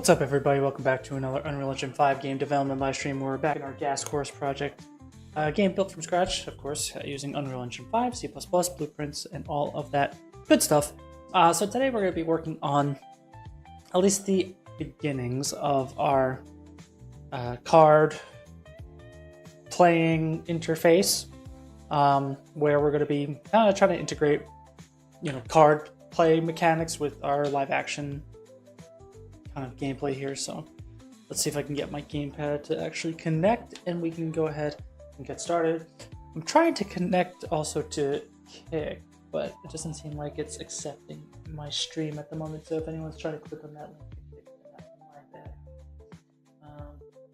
What's up, everybody? Welcome back to another Unreal Engine 5 game development live stream. We're back in our Gas Course project. Game built from scratch, of course, using Unreal Engine 5, C++, blueprints, and all of that good stuff. So today we're going to be working on at least the beginnings of our card playing interface, where we're going to be kind of trying to integrate, card play mechanics with our live action kind of gameplay here. So let's see if I can get my gamepad to actually connect and we can go ahead and get started. I'm trying to connect also to Kick, but it doesn't seem like it's accepting my stream at the moment. So if anyone's trying to click on that link, my bad.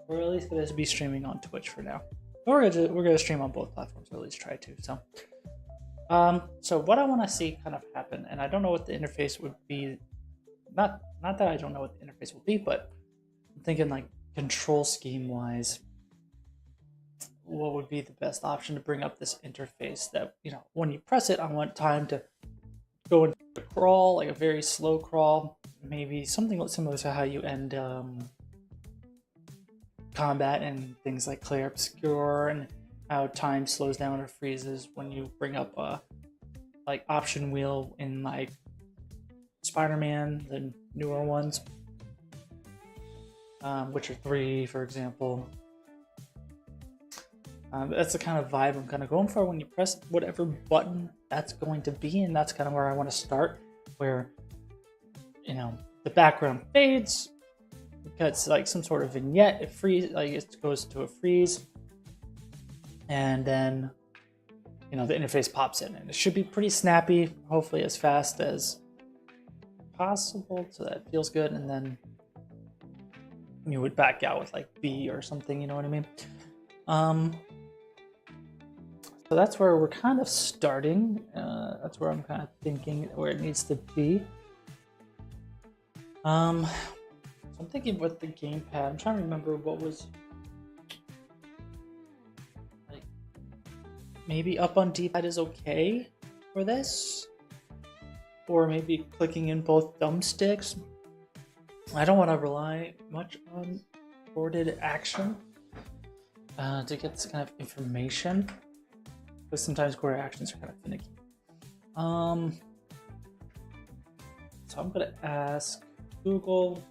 We're at least going to be streaming on Twitch for now. We're gonna stream on both platforms, or at least try to. So what I want to see kind of happen, and I don't know what the interface would be. Not that I don't know what the interface will be, but I'm thinking like control scheme wise, what would be the best option to bring up this interface that, when you press it, I want time to go into a crawl, like a very slow crawl, maybe something similar to how you end combat and things like Clair Obscur, and how time slows down or freezes when you bring up a like option wheel in like Spider-Man, the newer ones, Witcher 3, for example. That's the kind of vibe I'm kind of going for when you press whatever button that's going to be, and that's kind of where I want to start, where, the background fades, it's like some sort of vignette, it freezes, like it goes to a freeze, and then, the interface pops in, and it should be pretty snappy, hopefully as fast as possible, so that feels good, and then you would back out with like B or something, you know what I mean? So that's where we're kind of starting. That's where I'm kind of thinking where it needs to be. So I'm thinking with the gamepad, I'm trying to remember what was like, maybe up on D-pad is okay for this. Or maybe clicking in both thumbsticks. I don't want to rely much on boarded action to get this kind of information, because sometimes core actions are kind of finicky. So I'm going to ask Google,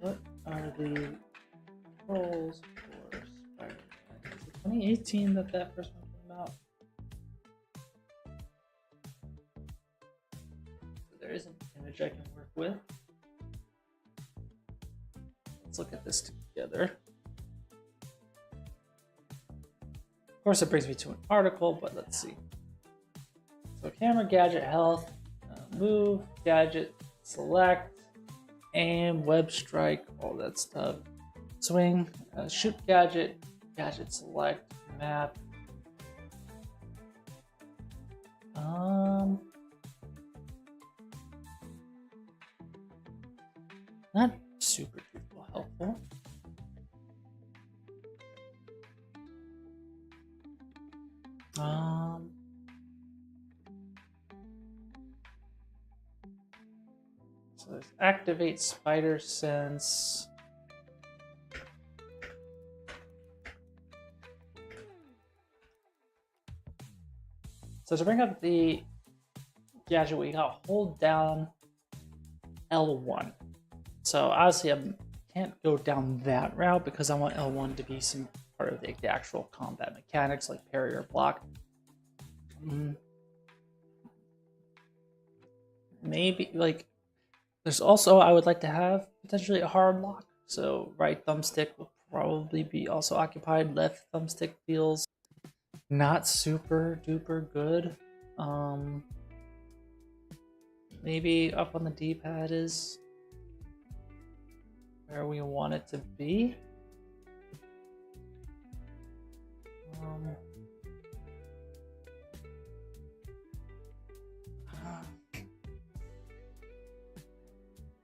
what are the controls for Spider-Man? Is it 2018 that first one came out? There is an image I can work with. Let's look at this together. Of course, it brings me to an article, but let's see. So camera, gadget, health, move, gadget, select, aim, web strike, all that stuff. Swing, shoot gadget, gadget select, map. Not super helpful. So there's activate spider sense. So to bring up the gadget, we gotta hold down L1. So obviously I can't go down that route because I want L1 to be some part of the actual combat mechanics, like parry or block. Maybe like there's also, I would like to have potentially a hard lock. So right thumbstick will probably be also occupied. Left thumbstick feels not super duper good. Maybe up on the D-pad is where we want it to be.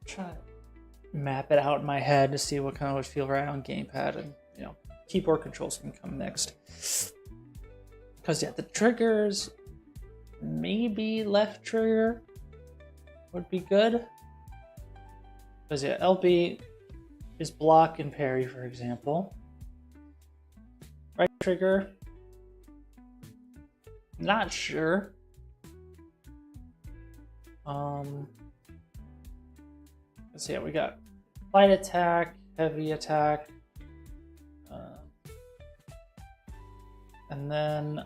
Try to map it out in my head to see what kind of would feel right on gamepad, and keyboard controls can come next. Because the triggers, maybe left trigger would be good. Because yeah, LB is block and parry, for example. Right trigger, not sure. Let's see, we got light attack, heavy attack, and then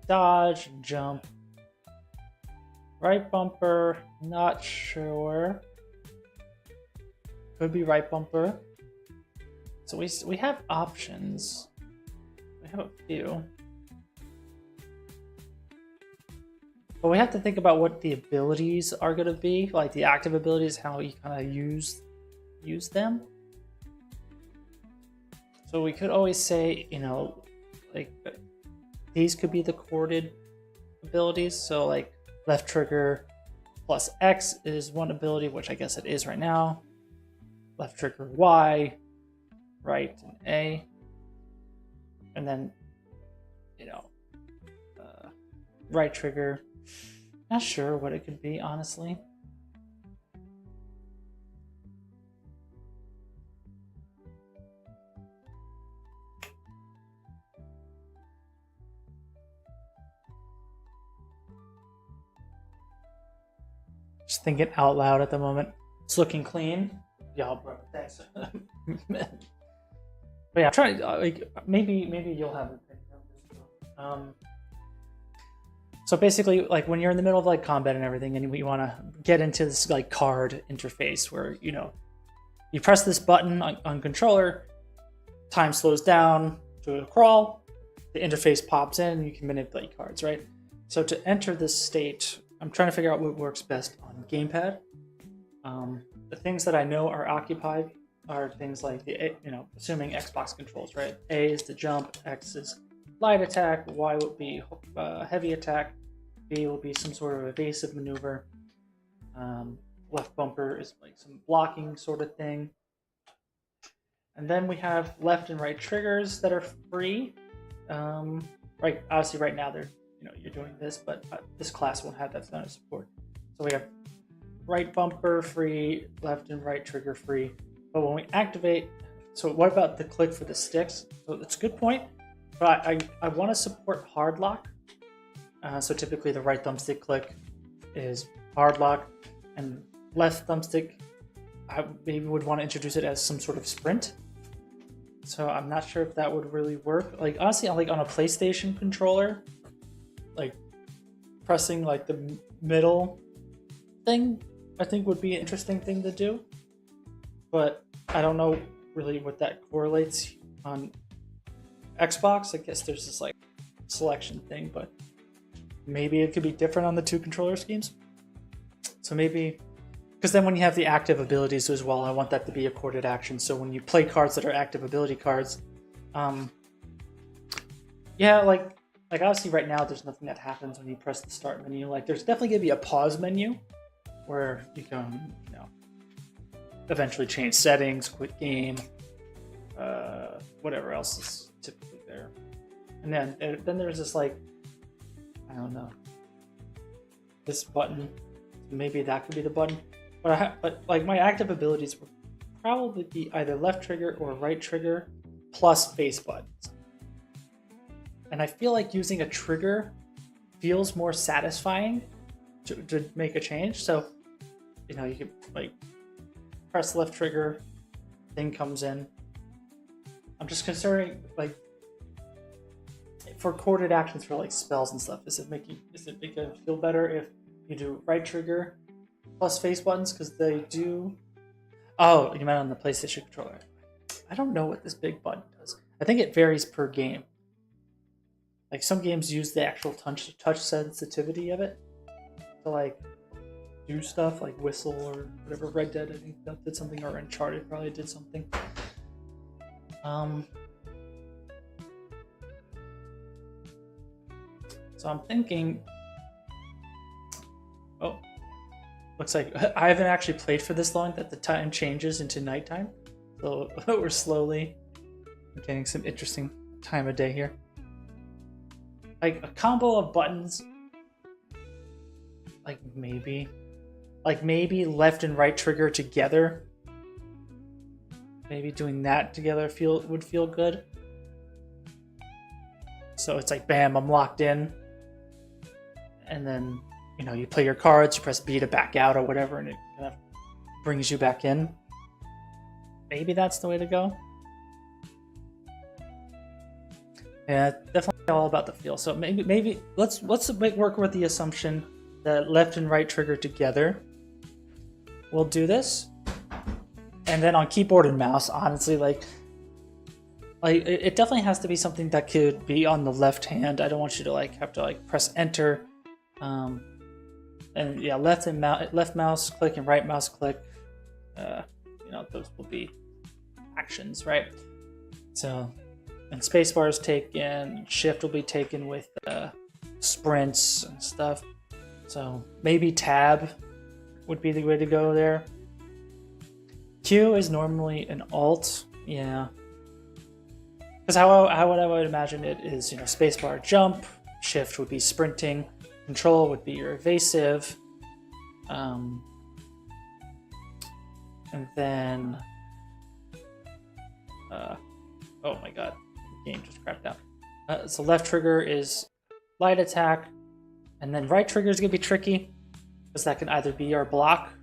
dodge and jump. Right bumper, not sure. Could be right bumper. So we have options. We have a few. But we have to think about what the abilities are going to be, like the active abilities, how you kind of use them. So we could always say, you know, like these could be the corded abilities. So like left trigger plus X is one ability, which I guess it is right now. Left trigger Y, right and A, and then, you know, right trigger. Not sure what it could be, honestly. Just thinking out loud at the moment. It's looking clean. Yeah, bro, thanks. But yeah, try like maybe you'll have it. So basically, like when you're in the middle of like combat and everything, and you want to get into this like card interface where, you know, you press this button on controller, time slows down to a crawl, the interface pops in, and you can manipulate cards, right? So to enter this state, I'm trying to figure out what works best on gamepad. The things that I know are occupied are things like the, you know, assuming Xbox controls, right? A is the jump, X is light attack, Y would be heavy attack, B will be some sort of evasive maneuver, left bumper is like some blocking sort of thing, and then we have left and right triggers that are free. Right, obviously right now they're, you know, you're doing this, but this class won't have that kind of support. So we have right bumper free, left and right trigger free, but when we activate, so what about the click for the sticks? So that's a good point. But I want to support hard lock. So typically the right thumbstick click is hard lock, and left thumbstick, I maybe would want to introduce it as some sort of sprint. So I'm not sure if that would really work. Like honestly, like on a PlayStation controller, like pressing like the middle thing, I think would be an interesting thing to do. But I don't know really what that correlates on Xbox. I guess there's this like selection thing, but maybe it could be different on the two controller schemes. So maybe, because then when you have the active abilities as well, I want that to be a corded action. So when you play cards that are active ability cards, yeah, like obviously right now there's nothing that happens when you press the start menu. Like there's definitely gonna be a pause menu where you can, you know, eventually change settings, quit game, whatever else is typically there. And then there's this like, I don't know, this button. Maybe that could be the button. But like my active abilities would probably be either left trigger or right trigger plus face buttons. And I feel like using a trigger feels more satisfying to make a change. So, you know, you could like press the left trigger, thing comes in. I'm just considering like for corded actions for like spells and stuff, is it make it feel better if you do right trigger plus face buttons? Because they do. Oh, you meant on the PlayStation controller. I don't know what this big button does. I think it varies per game. Like some games use the actual touch sensitivity of it to like do stuff like whistle or whatever. Red Dead, I think that did something, or Uncharted probably did something. So I'm thinking, oh, looks like I haven't actually played for this long that the time changes into nighttime. So we're slowly getting some interesting time of day here. Like a combo of buttons, like maybe left and right trigger together maybe doing that together would feel good. So it's like, bam, I'm locked in. And then, you know, you play your cards, you press B to back out or whatever, and it kind of brings you back in. Maybe that's the way to go. Yeah, definitely all about the feel. So maybe let's work with the assumption that left and right trigger together. We'll do this. And then on keyboard and mouse, honestly, like it definitely has to be something that could be on the left hand. I don't want you to like have to like press enter. And yeah, left mouse click and right mouse click. You know, those will be actions, right? So, and spacebar is taken. Shift will be taken with sprints and stuff. So maybe tab would be the way to go there. Q is normally an alt, yeah. Because how I would imagine it is, you know, spacebar jump, shift would be sprinting, control would be your evasive, and then, oh my god, the game just crapped out. So left trigger is light attack, and then right trigger is gonna be tricky, because that can either be our block,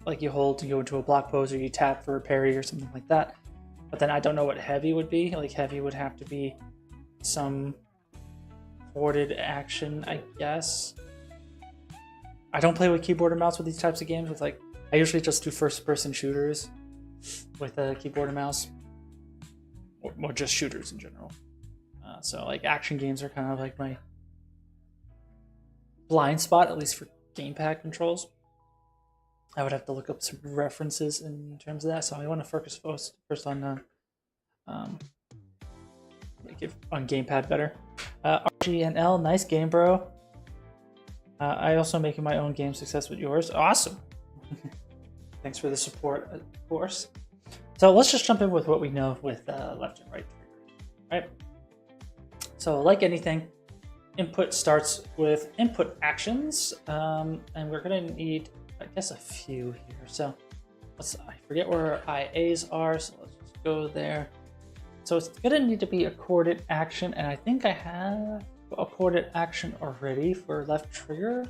like you hold to go into a block pose, or you tap for a parry or something like that. But then I don't know what heavy would be. Like heavy would have to be some boarded action, I guess. I don't play with keyboard and mouse with these types of games. With like, I usually just do first-person shooters with a keyboard and mouse, or just shooters in general. So like action games are kind of like my blind spot, at least for gamepad controls. I would have to look up some references in terms of that, so I want to focus first on make it on gamepad better. RGNL, nice game, bro. I also making my own game. Success with yours. Awesome. Thanks for the support, of course. So let's just jump in with what we know with left and right trigger, right? So like anything, input starts with input actions, and we're gonna need, I guess, a few here. So I forget where our IAs are, so let's just go there. So it's gonna need to be a corded action, and I think I have a corded action already for left trigger.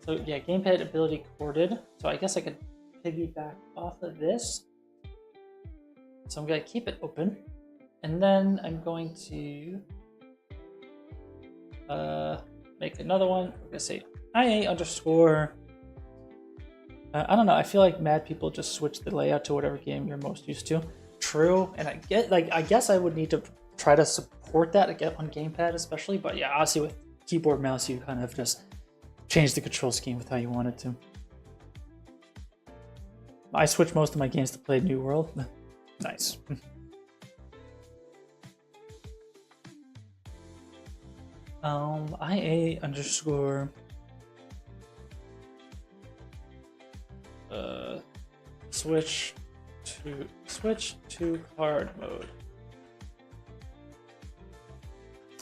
So yeah, gamepad ability corded. So I guess I could piggyback off of this. So I'm gonna keep it open, and then I'm going to make another one. We're gonna say IA underscore. I don't know. I feel like mad people just switch the layout to whatever game you're most used to. True, and I guess I would need to try to support that again on gamepad, especially. But yeah, obviously with keyboard mouse, you kind of just change the control scheme with how you want it to. I switch most of my games to play New World. Nice. IA underscore switch to card mode.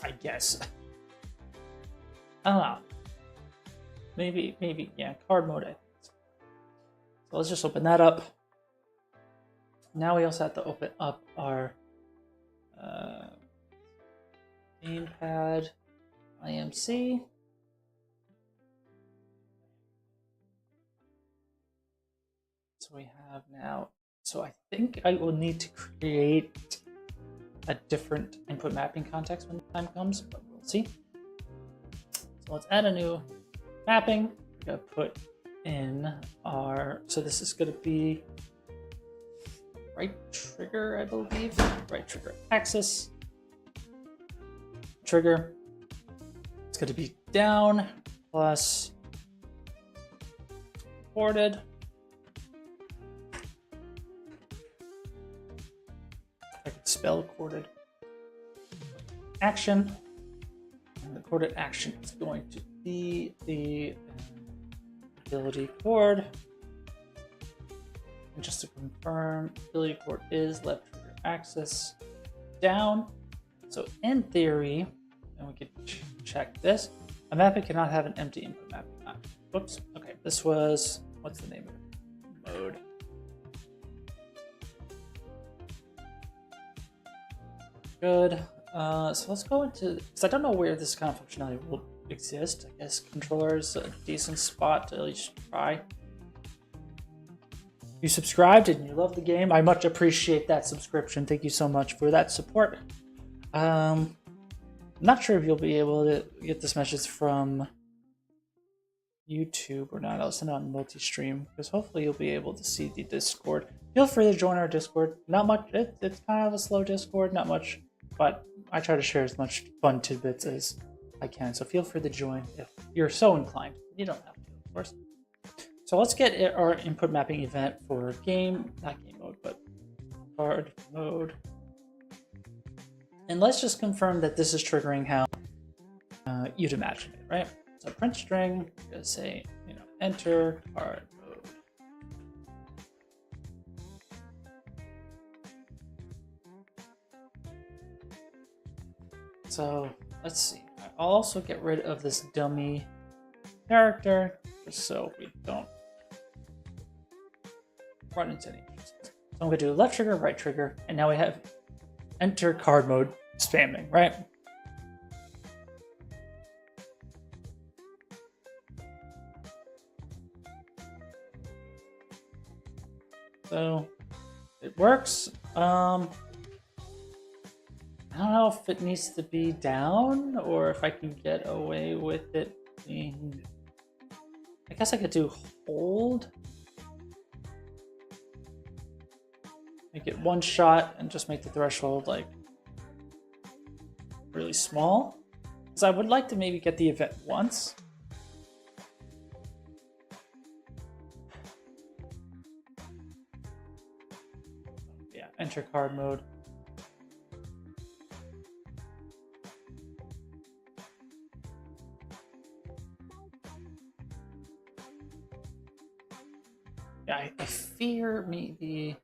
I guess. I don't know. Maybe yeah, card mode. I think. So let's just open that up. Now we also have to open up our gamepad IMC. So we have now. So I think I will need to create a different input mapping context when the time comes, but we'll see. So let's add a new mapping. We're gonna put in our, so this is gonna be right trigger, I believe. Right trigger axis. Trigger. It's gonna be down plus boarded. I could spell corded action, and the corded action is going to be the ability chord. And just to confirm, ability chord is left trigger axis down. So in theory, and we could check this, a mapping cannot have an empty input mapping. Whoops. Okay, this was, what's the name of it? Mode. Good. So let's go into, because I don't know where this kind of functionality will exist. I guess controller is a decent spot to at least try. You subscribed and you love the game. I much appreciate that subscription. Thank you so much for that support. I'm not sure if you'll be able to get this message from YouTube or not. I'll send it on multi-stream because hopefully you'll be able to see the Discord. Feel free to join our Discord. Not much. It's kind of a slow Discord, not much, but I try to share as much fun tidbits as I can. So feel free to join if you're so inclined. You don't have to, of course. So let's get our input mapping event for not game mode, but card mode. And let's just confirm that this is triggering how you'd imagine it, right? So print string, just say, enter card mode. So let's see. I'll also get rid of this dummy character, just so we don't run into any issues. So I'm gonna do left trigger, right trigger, and now we have enter card mode spamming, right? So it works. I don't know if it needs to be down or if I can get away with it being, I guess I could do hold. Make it one shot and just make the threshold like really small. Because I would like to maybe get the event once. Yeah, enter card mode. Yeah, I fear maybe.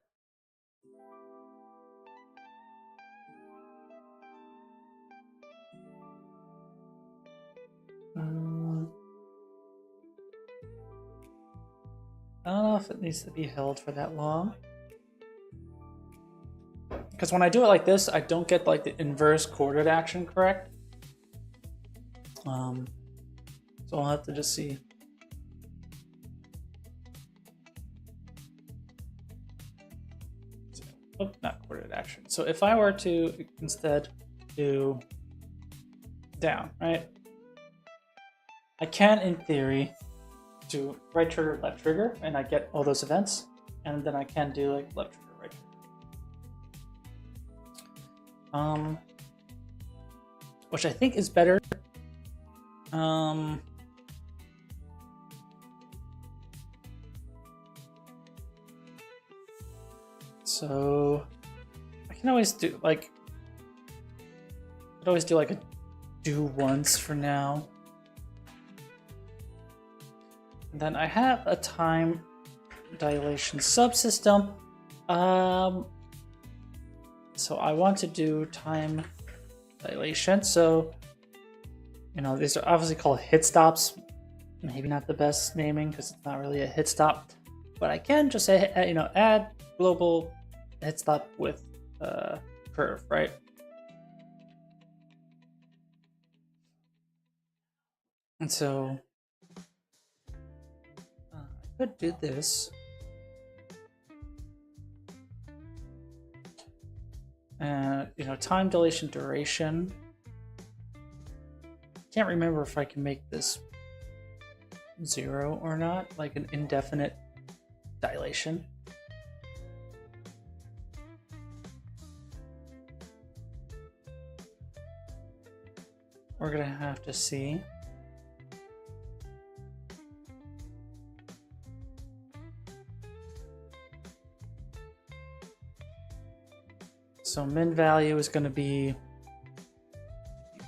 I don't know if it needs to be held for that long. Because when I do it like this, I don't get like the inverse chorded action correct. So I'll have to just see. Oh, not chorded action. So if I were to instead do down, right? I can, in theory, do right trigger, left trigger, and I get all those events. And then I can do like left trigger, right trigger. Which I think is better. So I can always do like, I'd always do like a do once for now. And then I have a time dilation subsystem. So I want to do time dilation. So, these are obviously called hit stops. Maybe not the best naming because it's not really a hit stop, but I can just say, add global hit stop with curve, right? And so I could do this. Time dilation duration. Can't remember if I can make this 0 or not, like an indefinite dilation. We're gonna have to see. So min value is going to be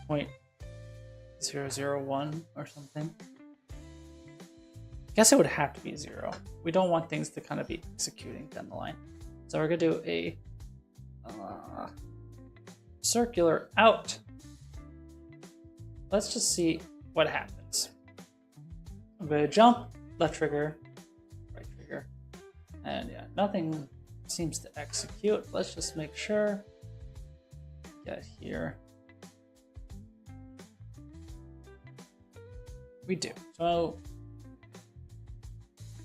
0.001 or something. I guess it would have to be 0. We don't want things to kind of be executing down the line. So we're going to do a circular out. Let's just see what happens. I'm going to jump, left trigger, right trigger, and yeah, nothing seems to execute. Let's just make sure. get here? We do. So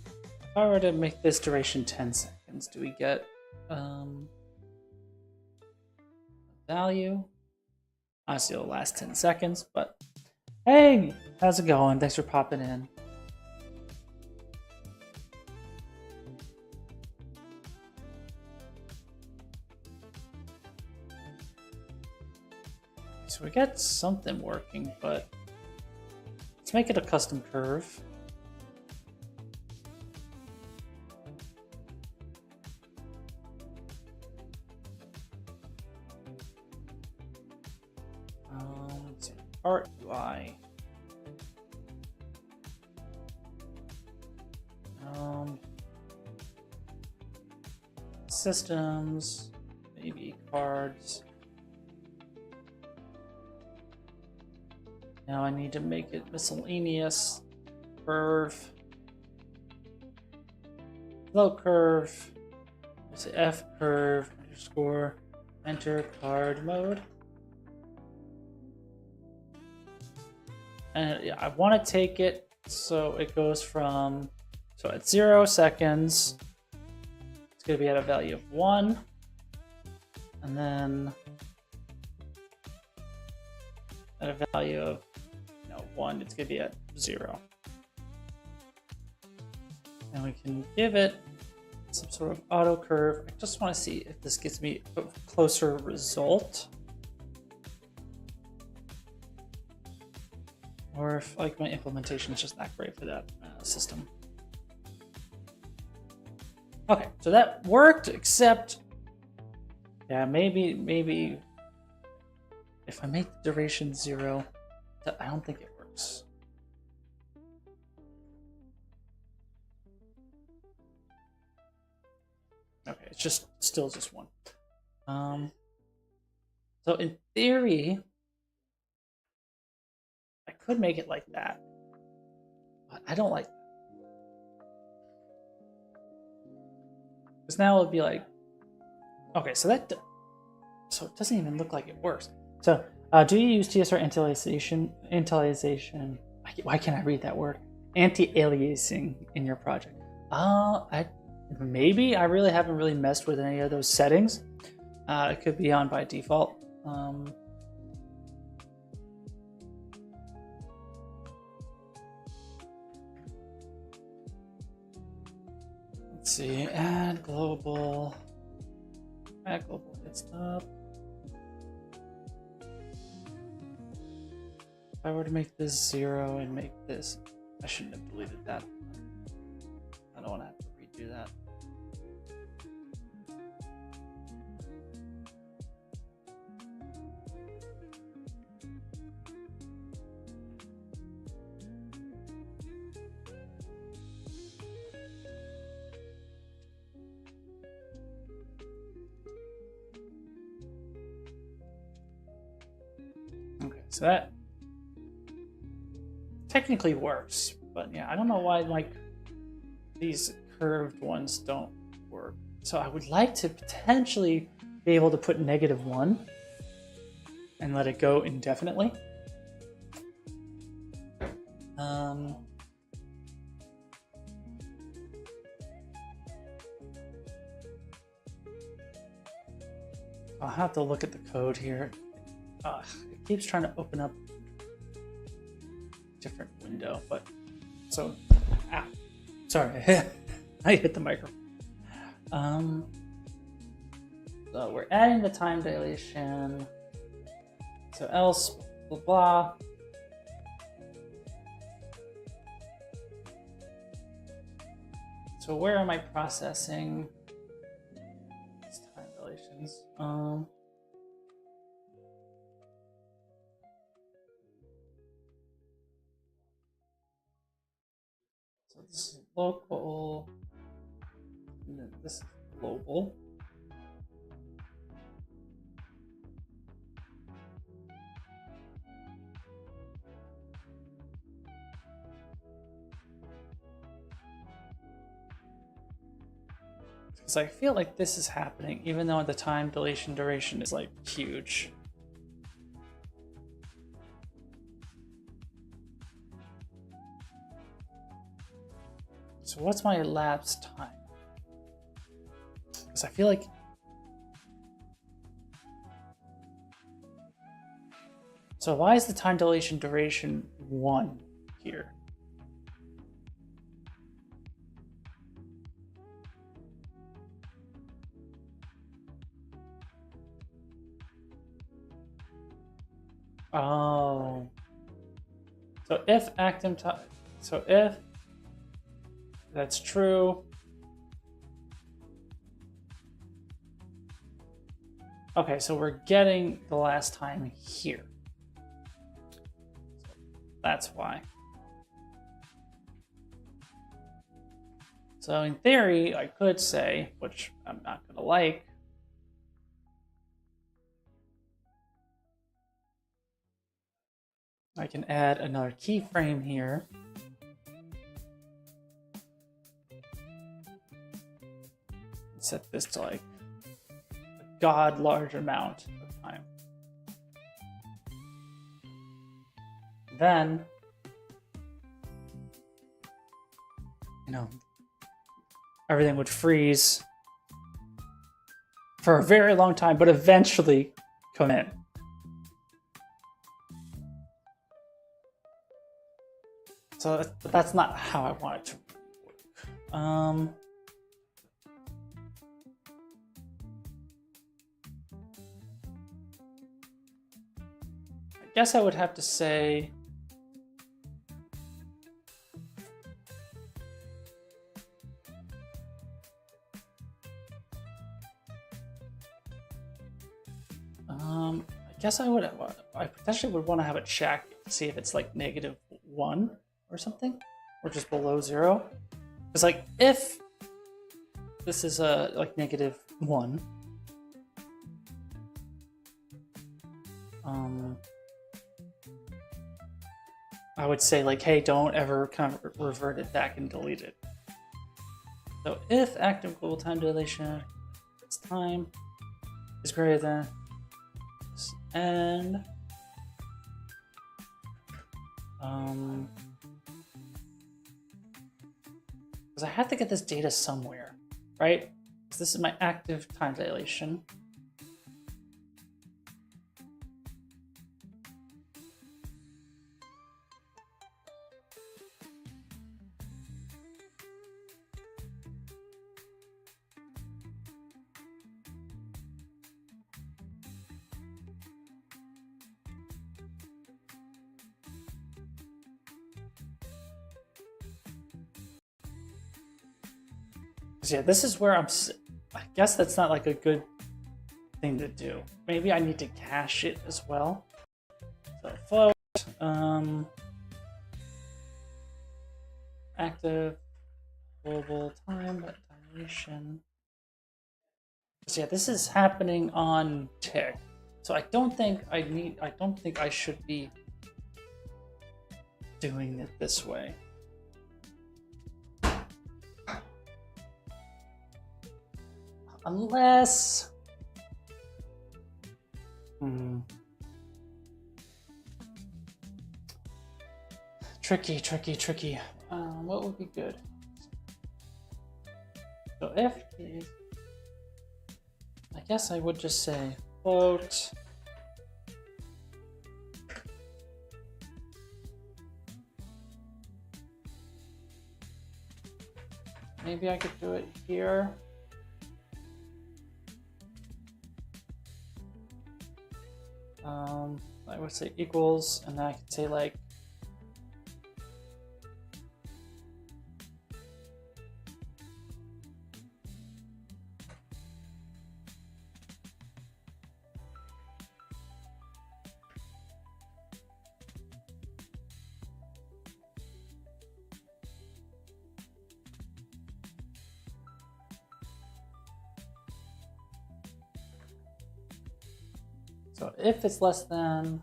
if I were to make this duration 10 seconds, do we get a value? Honestly, it'll last 10 seconds, but hey, how's it going? Thanks for popping in. So we got something working, but let's make it a custom curve. Let's see, Art UI. Systems, maybe cards. Now I need to make it miscellaneous. Curve. Flow curve. There's F curve underscore enter card mode. And yeah, I want to take it so it goes from, so at 0 seconds, it's going to be at a value of 1. And then at a value of 1, it's going to be at 0. And we can give it some sort of auto curve. I just want to see if this gives me a closer result. Or if like my implementation is just not great for that system. Okay, so that worked, except, yeah, maybe if I make the duration 0, I don't think it works. Okay, it's just still just 1. So in theory, I could make it like that, but I don't like that. Because now it would be like, okay, so it doesn't even look like it works. So do you use TSR anti-aliasing? Why can't I read that word? Anti-aliasing in your project? Maybe. I really haven't really messed with any of those settings. It could be on by default. Let's see. Add global hit stop. If I were to make this 0 and make this, I shouldn't have deleted that. I don't want to have to redo that. Okay, so that technically works, but yeah, I don't know why like these curved ones don't work. So I would like to potentially be able to put -1 and let it go indefinitely. I'll have to look at the code here. It keeps trying to open up a different window, but so, sorry, I hit the microphone. So we're adding the time dilation. So else, blah, blah. So where am I processing these time dilations? So this is local, and then this is global. Because I feel like this is happening, even though the time dilation duration is like huge. So what's my elapsed time? Because I feel like... So why is the time dilation duration 1 here? Oh. So if active time... So if that's true... Okay, so we're getting the last time here. So that's why. So in theory, I could say, which I'm not going to like, I can add another keyframe here. Set this to like a god large amount of time. Then, you know, everything would freeze for a very long time, but eventually come in. So that's not how I want it to work. I guess I would have to say I guess I potentially would want to have it check to see if it's like -1 or something, or just below 0. Because like if this is like -1, I would say like, hey, don't ever kind of revert it back and delete it. So if active global time dilation, its time is greater than this, and because I have to get this data somewhere, right? Because this is my active time dilation. Yeah, this is where I guess that's not like a good thing to do. Maybe I need to cache it as well. So float, active global time dilation. So yeah, this is happening on tick. So I don't think I should be doing it this way. Unless... Tricky. What would be good? So if... I guess I would just say float... Maybe I could do it here. I would say equals, and then I could say like so if it's less than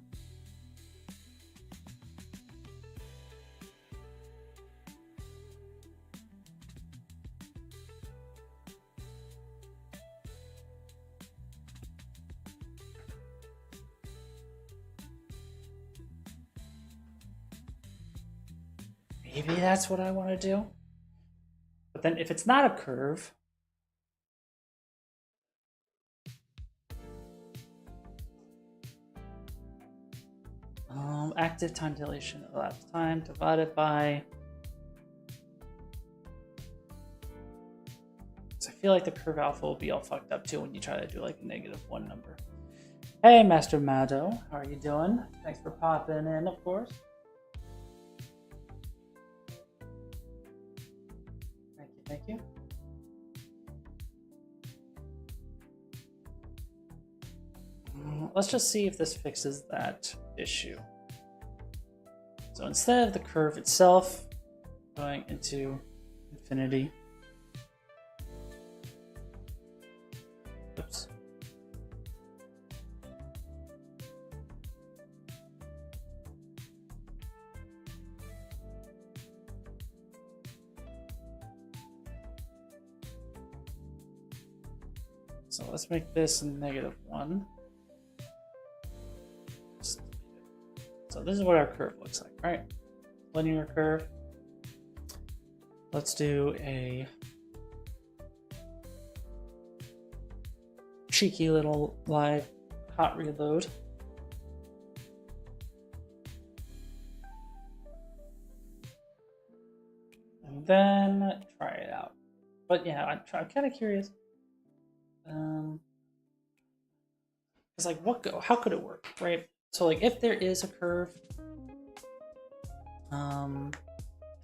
maybe that's what I want to do. then if it's not a curve, active time dilation elapsed time divided by. I feel like the curve alpha will be all fucked up too when you try to do like a -1 number. Hey, Master Mado, how are you doing? Thanks for popping in, of course. Thank you. Let's just see if this fixes that issue. So instead of the curve itself going into infinity, oops. So let's make this a -1. So this is what our curve looks like, right? Linear curve. Let's do a cheeky little live hot reload. And then try it out. But yeah, I'm kind of curious. It's like, how could it work, right? So like, if there is a curve, I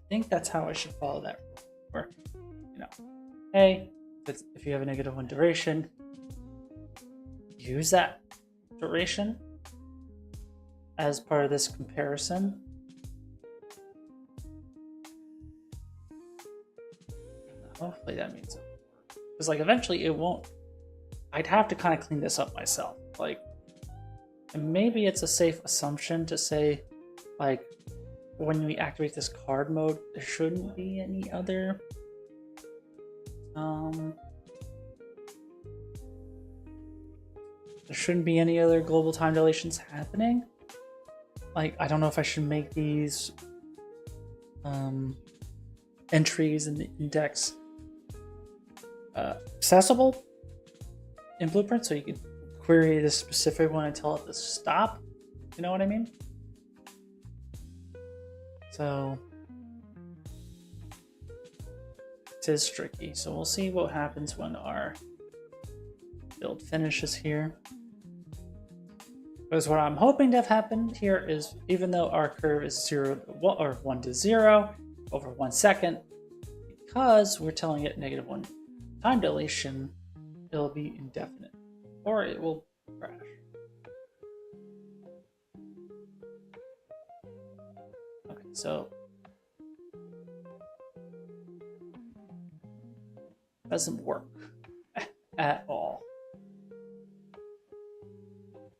think that's how I should follow that rule. Or, you know, hey, if you have a -1 duration, use that duration as part of this comparison. Hopefully that means it. Because like eventually it won't. I'd have to kind of clean this up myself. Like, and maybe it's a safe assumption to say, like, when we activate this card mode, there shouldn't be any other global time dilations happening. Like, I don't know if I should make these entries in the index accessible in Blueprint, so you can query this specific one and tell it to stop. You know what I mean? So it is tricky. So we'll see what happens when our build finishes here. Because what I'm hoping to have happened here is, even though our curve is 1 to 0 over 1 second, because we're telling it -1 time dilation, it'll be indefinite, or it will crash. Okay, so doesn't work at all. So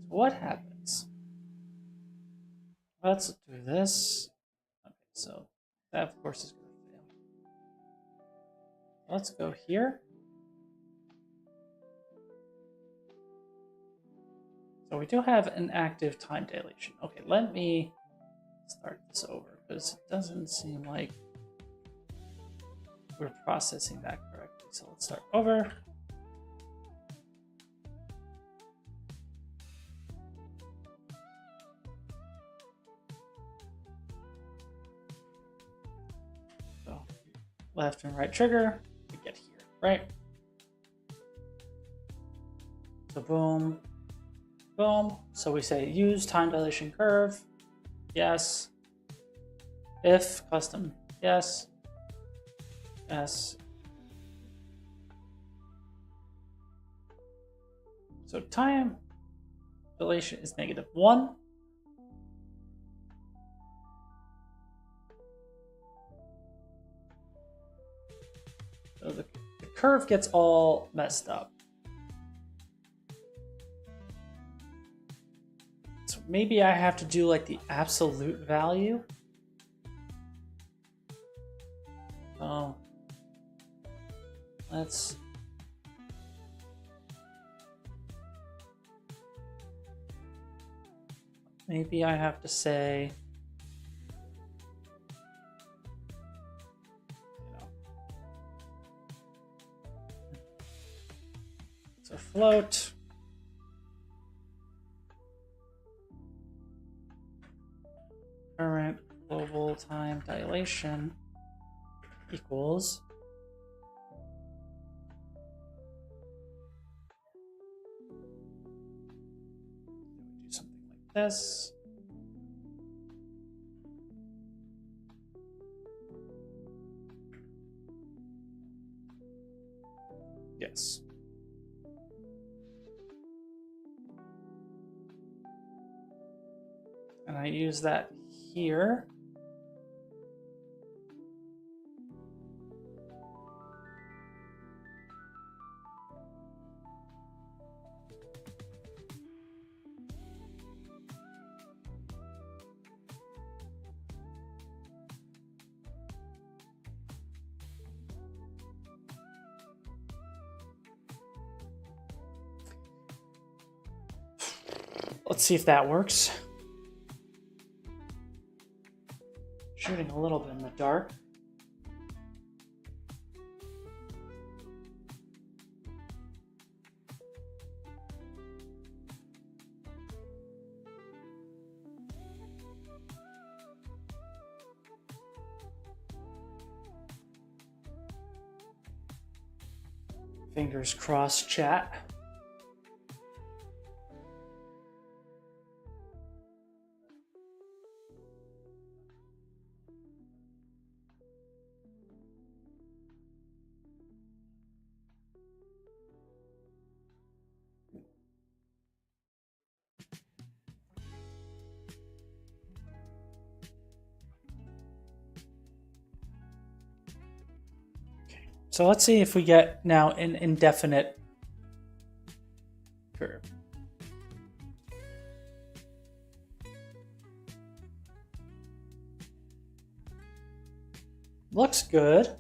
what happens? Let's do this. Okay, so that of course is going to fail. Let's go here. So we do have an active time dilation. Okay, let me start this over because it doesn't seem like we're processing that correctly. So let's start over. So left and right trigger, we get here, right? So boom, boom. So we say use time dilation curve. Yes. If custom, yes. Yes. So time dilation is -1. So the curve gets all messed up. So maybe I have to do like the absolute value. Oh. Let's maybe I have to say So float. Current global time dilation equals do something like this. Yes. And I use that here. Let's see if that works. Shooting a little bit in the dark. Fingers crossed, chat. So let's see if we get now an indefinite curve. Looks good,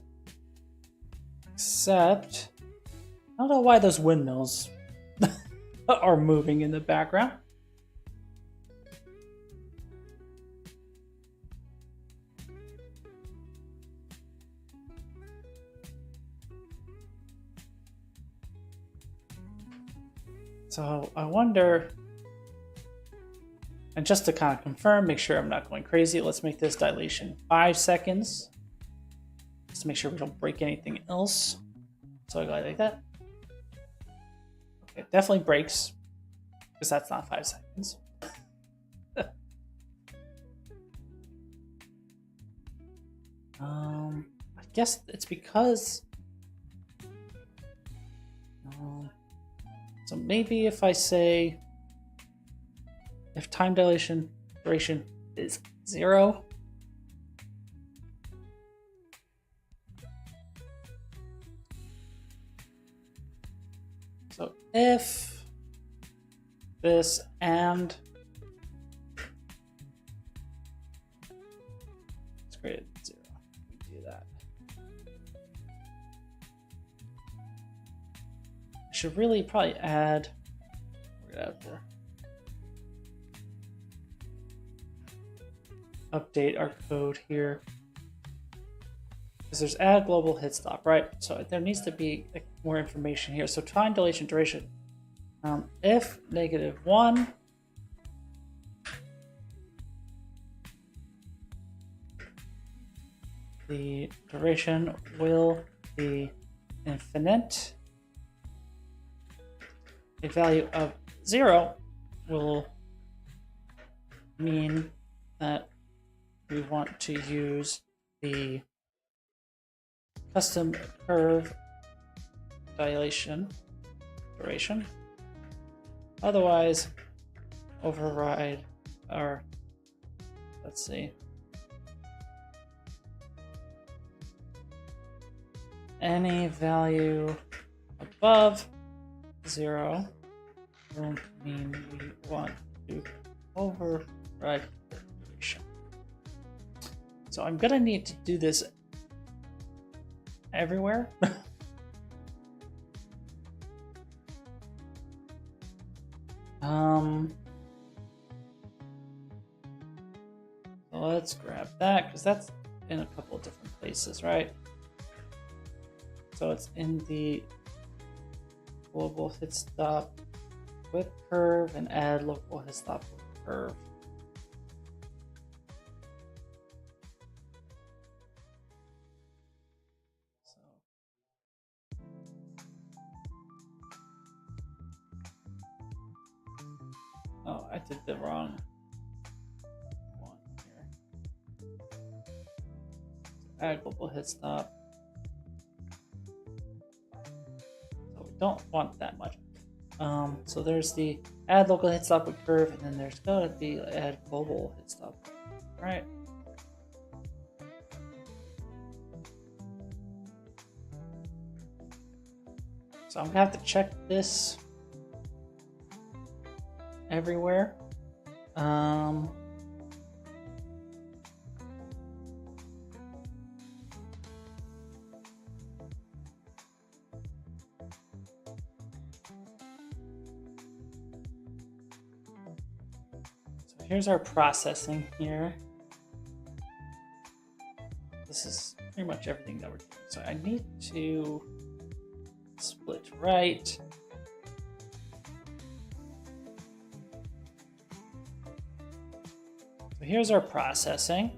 except I don't know why those windmills are moving in the background. So I wonder, and just to kind of confirm, make sure I'm not going crazy, let's make this dilation 5 seconds. Just to make sure we don't break anything else. So I go like that. Okay, definitely breaks, because that's not 5 seconds. I guess it's because... So maybe if I say, if time dilation duration is 0, so if this and it's greater than 0, we do that. Should really probably add, we're gonna have to update our code here because there's add global hit stop, right? So there needs to be more information here. So time dilation duration, if -1, the duration will be infinite. A value of 0 will mean that we want to use the custom curve dilation duration. Otherwise, override our, let's see, any value above 0 will mean we want to override the duration. So I'm gonna need to do this everywhere. So let's grab that because that's in a couple of different places, right? So it's in the global hit stop with curve and add local hit stop with curve. Oh, I did the wrong one here. Add global hit stop. So we don't want that much. So there's the add local hit stop with curve, and then there's gotta be add global hit stop. All right. So I'm gonna have to check this everywhere. So here's our processing here. This is pretty much everything that we're doing. So I need to split right. So here's our processing.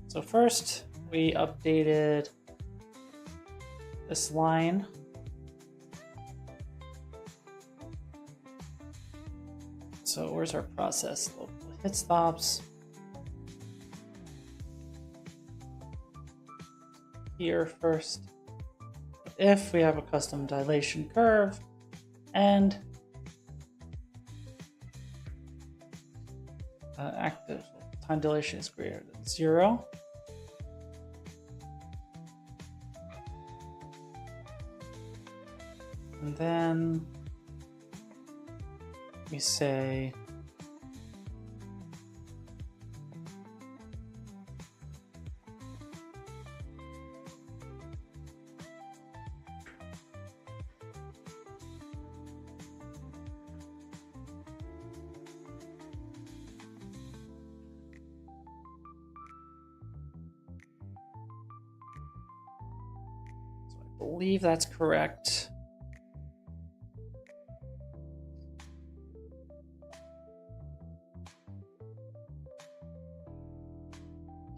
So first we updated this line. So where's our process? Local hit stops. Here first. If we have a custom dilation curve and active time dilation is greater than 0. And then we say I believe that's correct.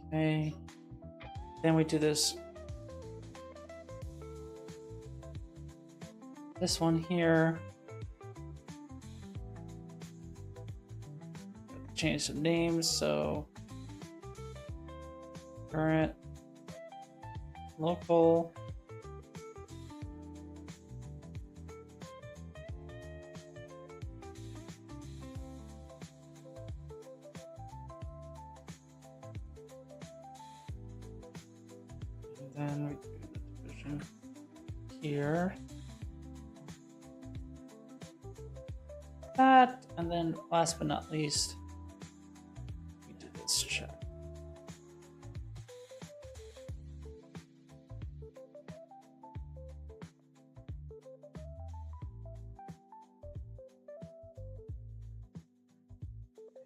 Okay, then we do this one here. Change some names, so current, local, and then we do the division here. That, and then last but not least, we do this check.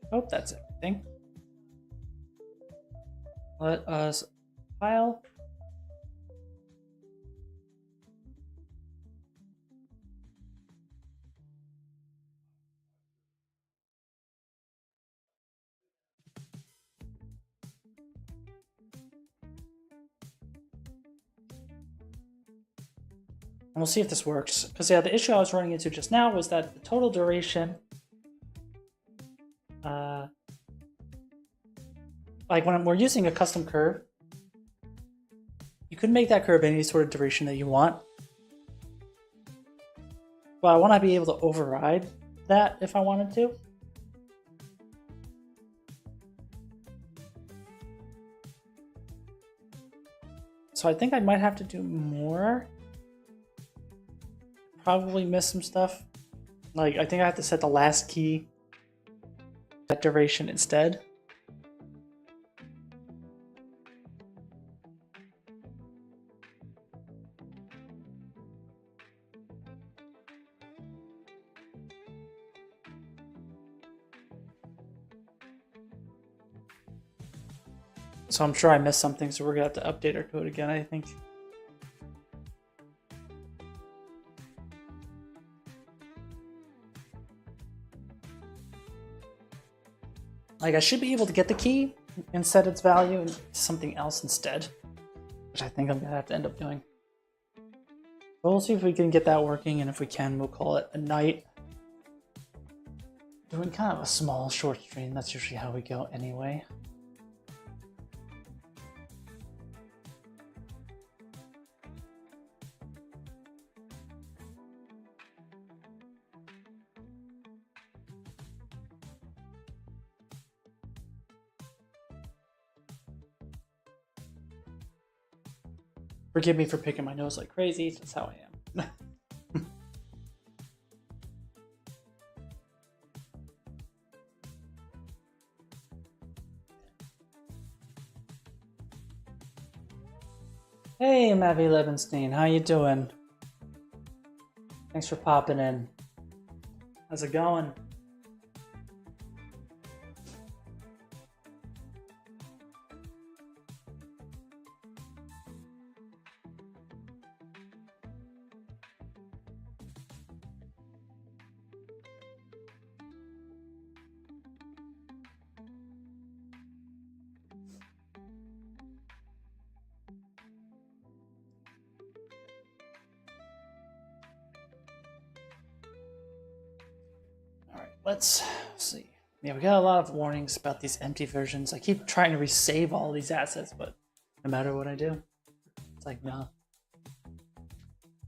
Hope that's everything. Let us file. And we'll see if this works. Because yeah, the issue I was running into just now was that the total duration, like when we're using a custom curve, you could make that curve any sort of duration that you want. But I want to be able to override that if I wanted to. So I think I might have to do more. Probably miss some stuff. Like, I think I have to set the last key that duration instead. So I'm sure I missed something, so we're gonna have to update our code again, I think. Like, I should be able to get the key and set its value into something else instead, which I think I'm gonna have to end up doing. But we'll see if we can get that working, and if we can, we'll call it a night. Doing kind of a small short stream, that's usually how we go anyway. Forgive me for picking my nose like crazy, that's how I am. Hey, Mavi Levenstein, how you doing? Thanks for popping in. How's it going? Let's see. Yeah, we got a lot of warnings about these empty versions. I keep trying to resave all these assets, but no matter what I do, it's like, nah.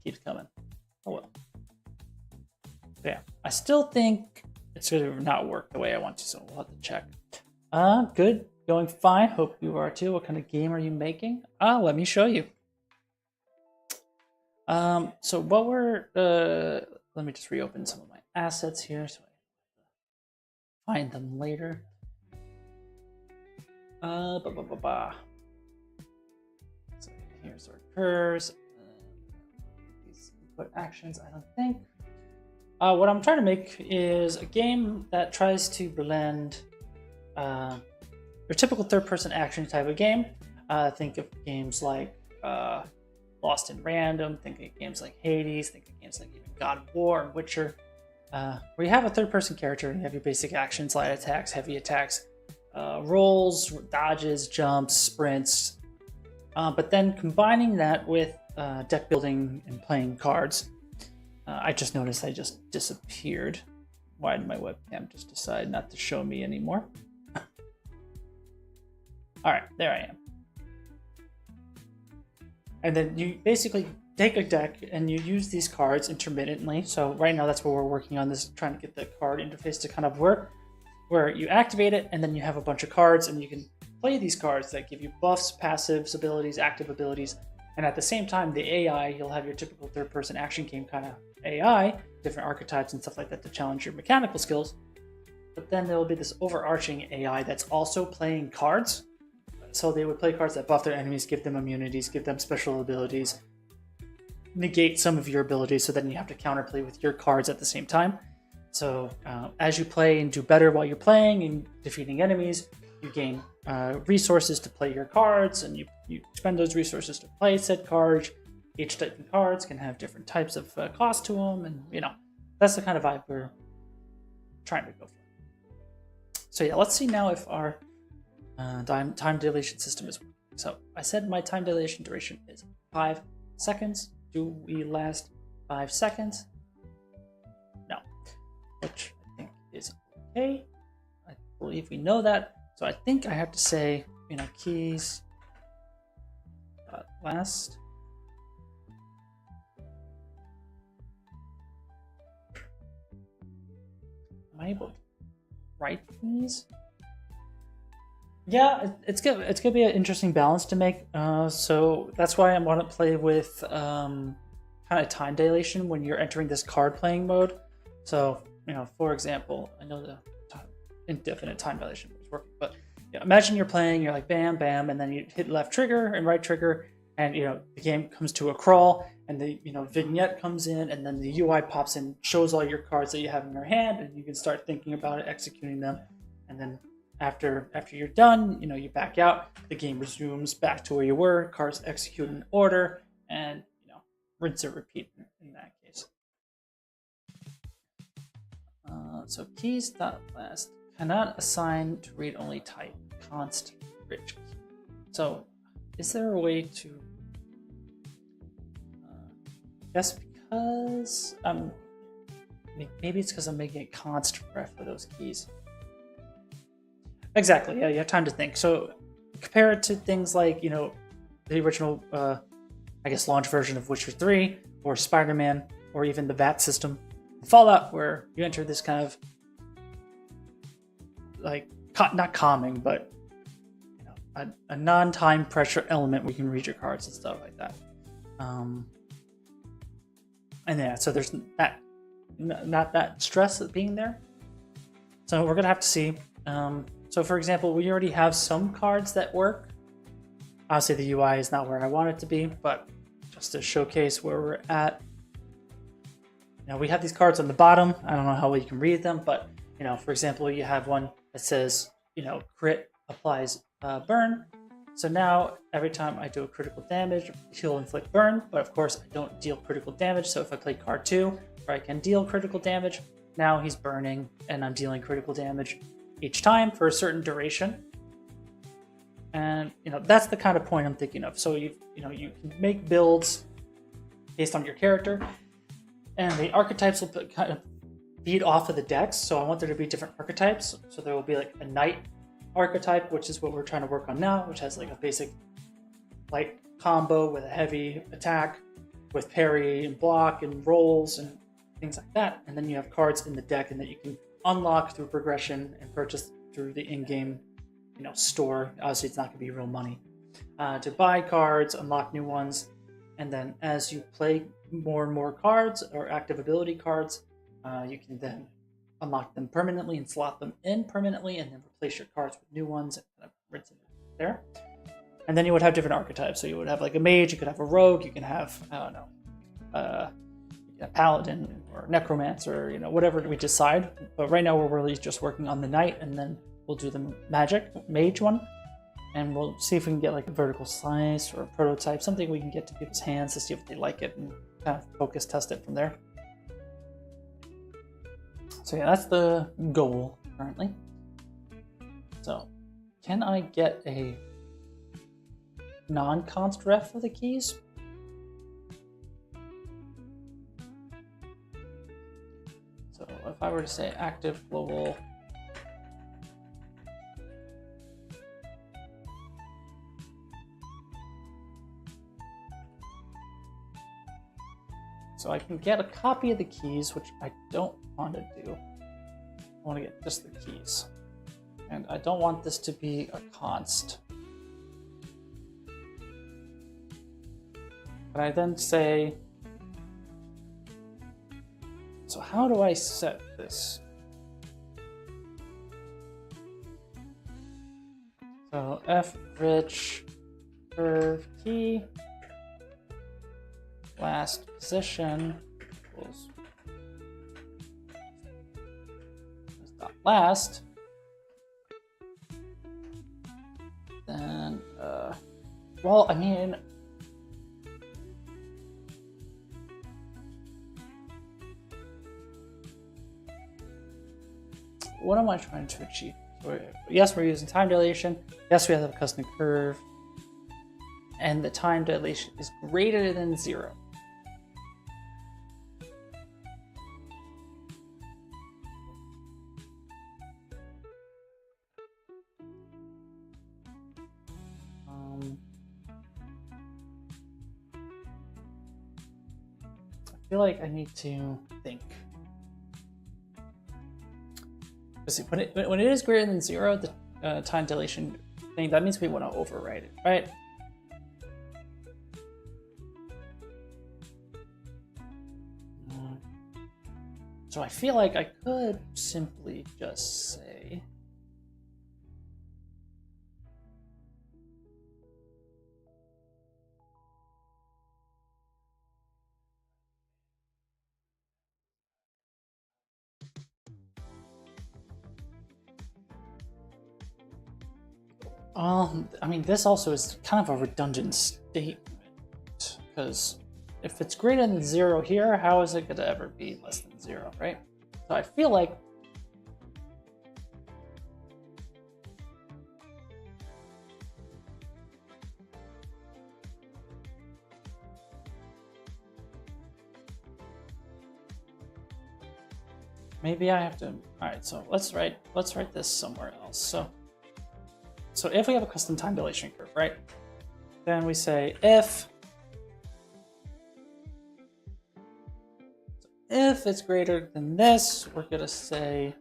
Keeps coming. Oh well. But yeah, I still think it's gonna not work the way I want to, so we'll have to check. Good. Going fine. Hope you are too. What kind of game are you making? Let me show you. So what we're let me just reopen some of my assets here so I find them later. So here's our curves. These input actions, I don't think. What I'm trying to make is a game that tries to blend your typical third-person action type of game. Think of games like Lost in Random, think of games like Hades, think of games like even God of War and Witcher, where you have a third-person character and you have your basic actions, light attacks, heavy attacks, rolls, dodges, jumps, sprints, but then combining that with deck building and playing cards. I just noticed I just disappeared. Why did my webcam just decide not to show me anymore? All right, there I am. And then you basically take a deck and you use these cards intermittently. So right now that's what we're working on, this trying to get the card interface to kind of work, where you activate it and then you have a bunch of cards and you can play these cards that give you buffs, passives, abilities, active abilities. And at the same time, the AI, you'll have your typical third-person action game kind of AI, different archetypes and stuff like that to challenge your mechanical skills. But then there will be this overarching AI that's also playing cards. So they would play cards that buff their enemies, give them immunities, give them special abilities, negate some of your abilities, so then you have to counterplay with your cards at the same time. So as you play and do better while you're playing and defeating enemies, you gain resources to play your cards, and you spend those resources to play said cards. Each type of cards can have different types of cost to them, and that's the kind of vibe we're trying to go for. So yeah, let's see now if our time dilation system is working. So I said my time dilation duration is 5 seconds. Do we last 5 seconds? No, which I think is okay. I believe we know that. So I think I have to say, keys last. Am I able to write these? Yeah, it's gonna be an interesting balance to make. So that's why I want to play with kind of time dilation when you're entering this card playing mode. So for example, I know the indefinite time dilation is working, but imagine you're playing, you're like bam bam, and then you hit left trigger and right trigger, and the game comes to a crawl, and the vignette comes in, and then the UI pops in, shows all your cards that you have in your hand, and you can start thinking about it, executing them, and then after you're done, you back out, the game resumes back to where you were, cards execute in order, and rinse and repeat in that case. So keys dot last cannot assign to read-only type const rich key. So is there a way to guess because maybe it's because I'm making a const ref for those keys. Exactly, yeah, you have time to think. So compare it to things like, you know, the original I guess launch version of Witcher 3 or Spider-Man or even the VAT system Fallout, where you enter this kind of like not calming, but you know, a non-time pressure element where you can read your cards and stuff like that. And yeah, so there's that not that stress of being there. So we're gonna have to see. So for example, we already have some cards that work. Obviously the UI is not where I want it to be, but just to showcase where we're at. Now we have these cards on the bottom. I don't know how well you can read them, but you know, for example, you have one that says, you know, crit applies burn. So now every time I do a critical damage, he'll inflict burn, but of course I don't deal critical damage. So if I play card 2, where I can deal critical damage, now he's burning and I'm dealing critical damage each time for a certain duration. And you know, that's the kind of point I'm thinking of. So you know, you can make builds based on your character, and the archetypes will kind of feed off of the decks. So I want there to be different archetypes. So there will be like a knight archetype, which is what we're trying to work on now, which has like a basic light combo with a heavy attack, with parry and block and rolls and things like that. And then you have cards in the deck and that you can unlock through progression and purchase through the in-game, you know, store. Obviously it's not going to be real money to buy cards, unlock new ones, and then as you play more and more cards or active ability cards, you can then unlock them permanently and slot them in permanently, and then replace your cards with new ones and kind of rinse it there. And then you would have different archetypes. So you would have like a mage, you could have a rogue, you can have, I don't know, a paladin or necromancer, you know, whatever we decide. But right now we're really just working on the knight, and then we'll do the mage one, and we'll see if we can get like a vertical slice or a prototype, something we can get to people's hands to see if they like it and kind of focus test it from there. So yeah, that's the goal currently. So can I get a non-const ref for the keys? So if I were to say active global so I can get a copy of the keys, which I don't want to do. I want to get just the keys. And I don't want this to be a const. But I then say, so how do I set this? So f rich curve key last position equals dot last. Then well, I mean, what am I trying to achieve? So yes, we're using time dilation. Yes, we have a custom curve. And the time dilation is greater than 0. I feel like I need to think. When it is greater than 0, the time dilation thing, that means we want to overwrite it, right? So I feel like I could simply just say I mean, this also is kind of a redundant statement, because if it's greater than 0 here, how is it going to ever be less than 0, right? So I feel like maybe I have to. All right, so let's write this somewhere else. So if we have a custom time dilation curve, right? Then we say if it's greater than this, we're gonna say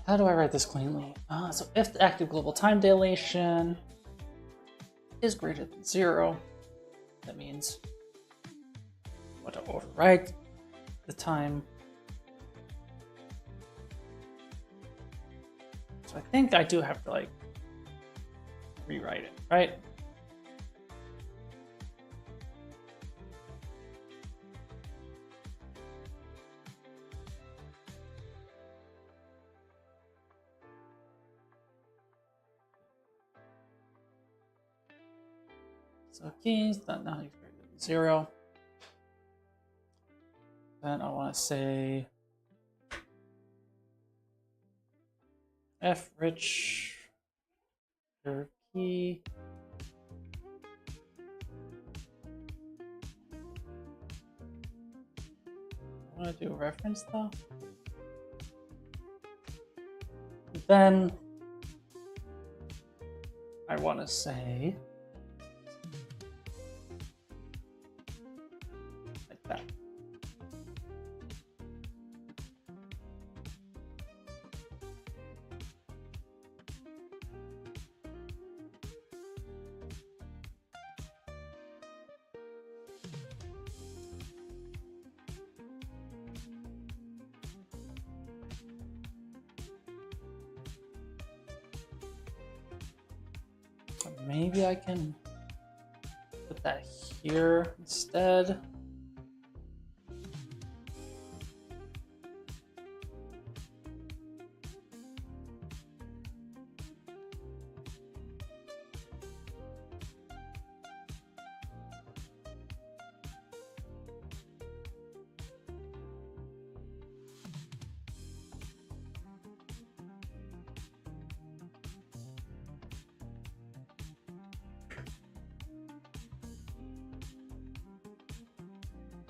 how do I write this cleanly? So if the active global time dilation is greater than 0, that means I want to overwrite the time. So I think I do have to like rewrite it, right? So keys, that now is greater than 0. Then I want to say f rich curve key. I want to do a reference though. Then I want to say like that. Maybe I can put that here instead.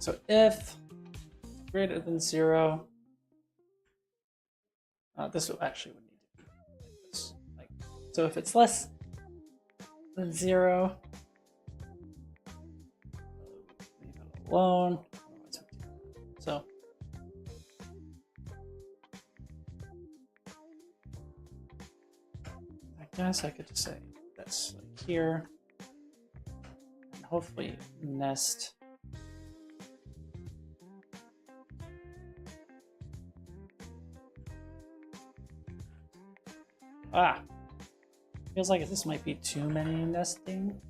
So if greater than 0, this will actually would need to be like this. So if it's less than 0, leave it alone. So I guess I could just say that's like here, and hopefully nest. Feels like this might be too many nesting.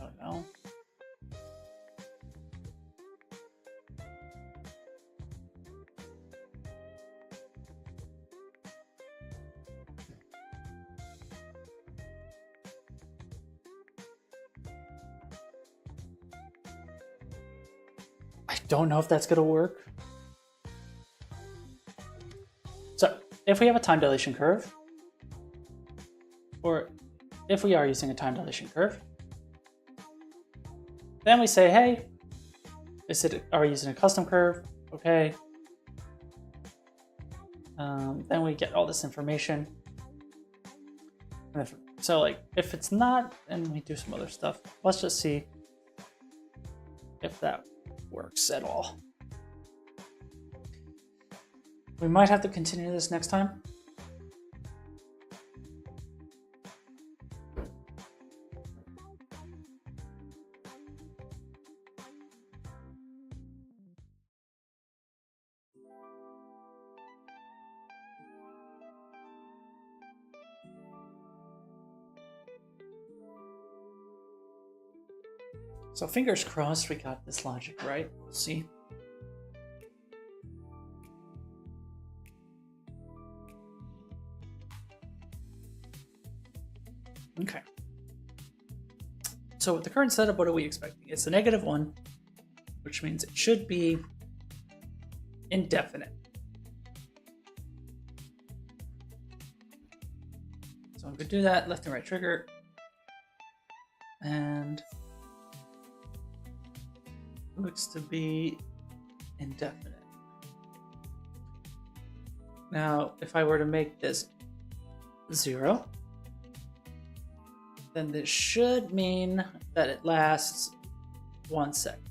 I don't know. I don't know if that's going to work. So if we have a time dilation curve, or if we are using a time dilation curve, then we say, hey, are we using a custom curve? Okay. Then we get all this information. And if it's not, then we do some other stuff. Let's just see if that works at all. We might have to continue this next time. So fingers crossed we got this logic right. We'll see. Okay. So with the current setup, what are we expecting? It's a -1, which means it should be indefinite. So I'm going to do that, left and right trigger. And it looks to be indefinite. Now, if I were to make this 0, then this should mean that it lasts 1 second.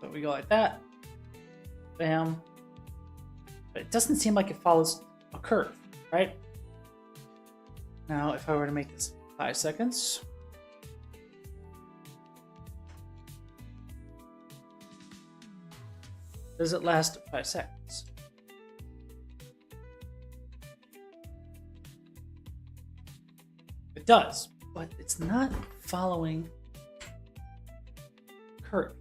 So we go like that. Bam. But it doesn't seem like it follows a curve, right? Now, if I were to make this 5 seconds. Does it last 5 seconds? It does, but it's not following curve.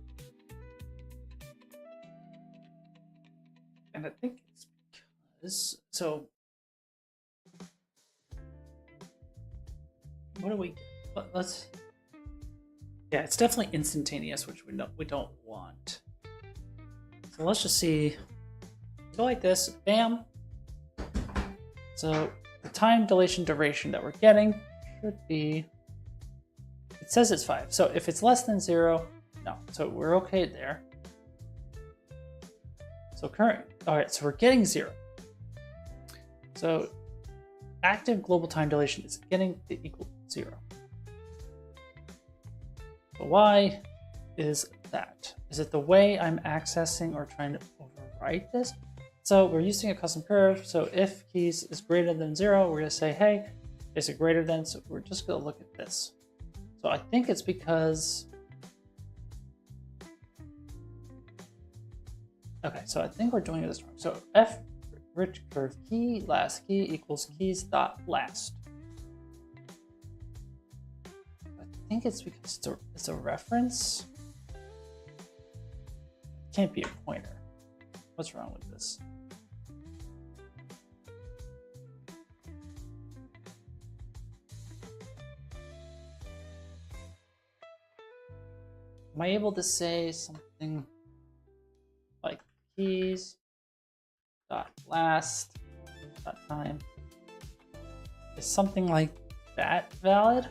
And I think it's because, so what do we, let's, yeah, it's definitely instantaneous, which we don't want. So let's just see, go like this, bam. So the time dilation duration that we're getting should be, it says it's 5. So if it's less than 0, no. So we're okay there. So all right, so we're getting 0. So active global time dilation is getting to equal 0. So why is that? Is it the way I'm accessing or trying to overwrite this? So we're using a custom curve. So if keys is greater than 0, we're going to say, hey, is it greater than? So we're just going to look at this. So I think it's because, okay, so I think we're doing this wrong. So f rich curve key last key equals keys dot last. I think it's because it's a reference. It can't be a pointer. What's wrong with this? Am I able to say something like keys dot last dot time? Is something like that valid?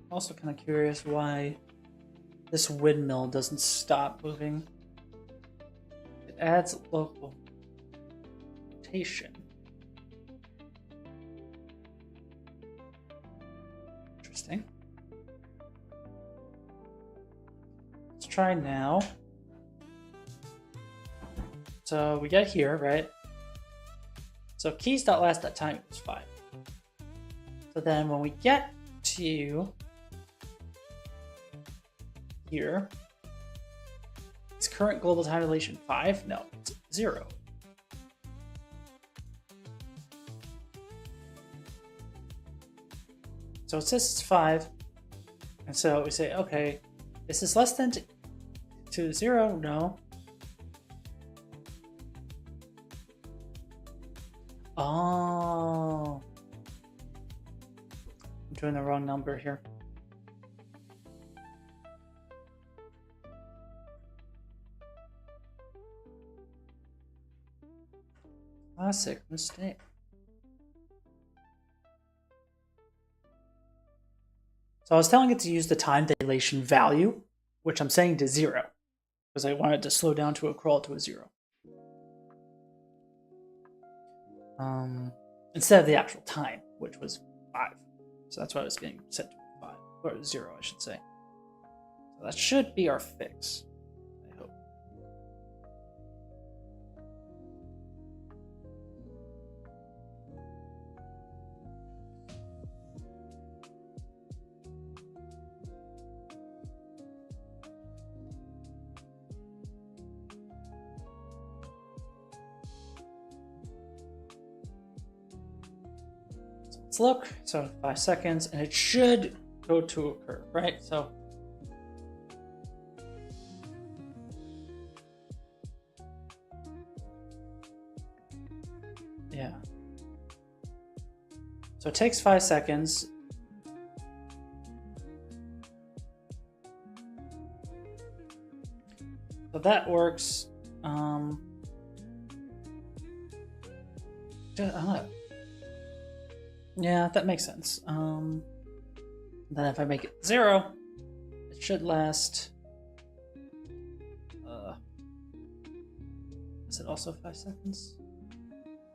Also kind of curious why this windmill doesn't stop moving. It adds local rotation. Interesting. Let's try now. So we get here, right? So keys.last.time equals 5. So then when we get to here, is current global time dilation 5? No, it's 0. So it says it's 5, and so we say, okay, is this less than to 0? No. Oh, I'm doing the wrong number here. Classic mistake. So I was telling it to use the time dilation value, which I'm saying to 0, because I wanted to slow down to a crawl to a 0. Instead of the actual time, which was 5. So that's why I was getting set to 5, or 0, I should say. So that should be our fix, I hope. let's look. So 5 seconds, and it should go to a curve, right? So yeah. So it takes 5 seconds. So that works. Yeah, that makes sense. Then if I make it 0, it should last. Is it also 5 seconds?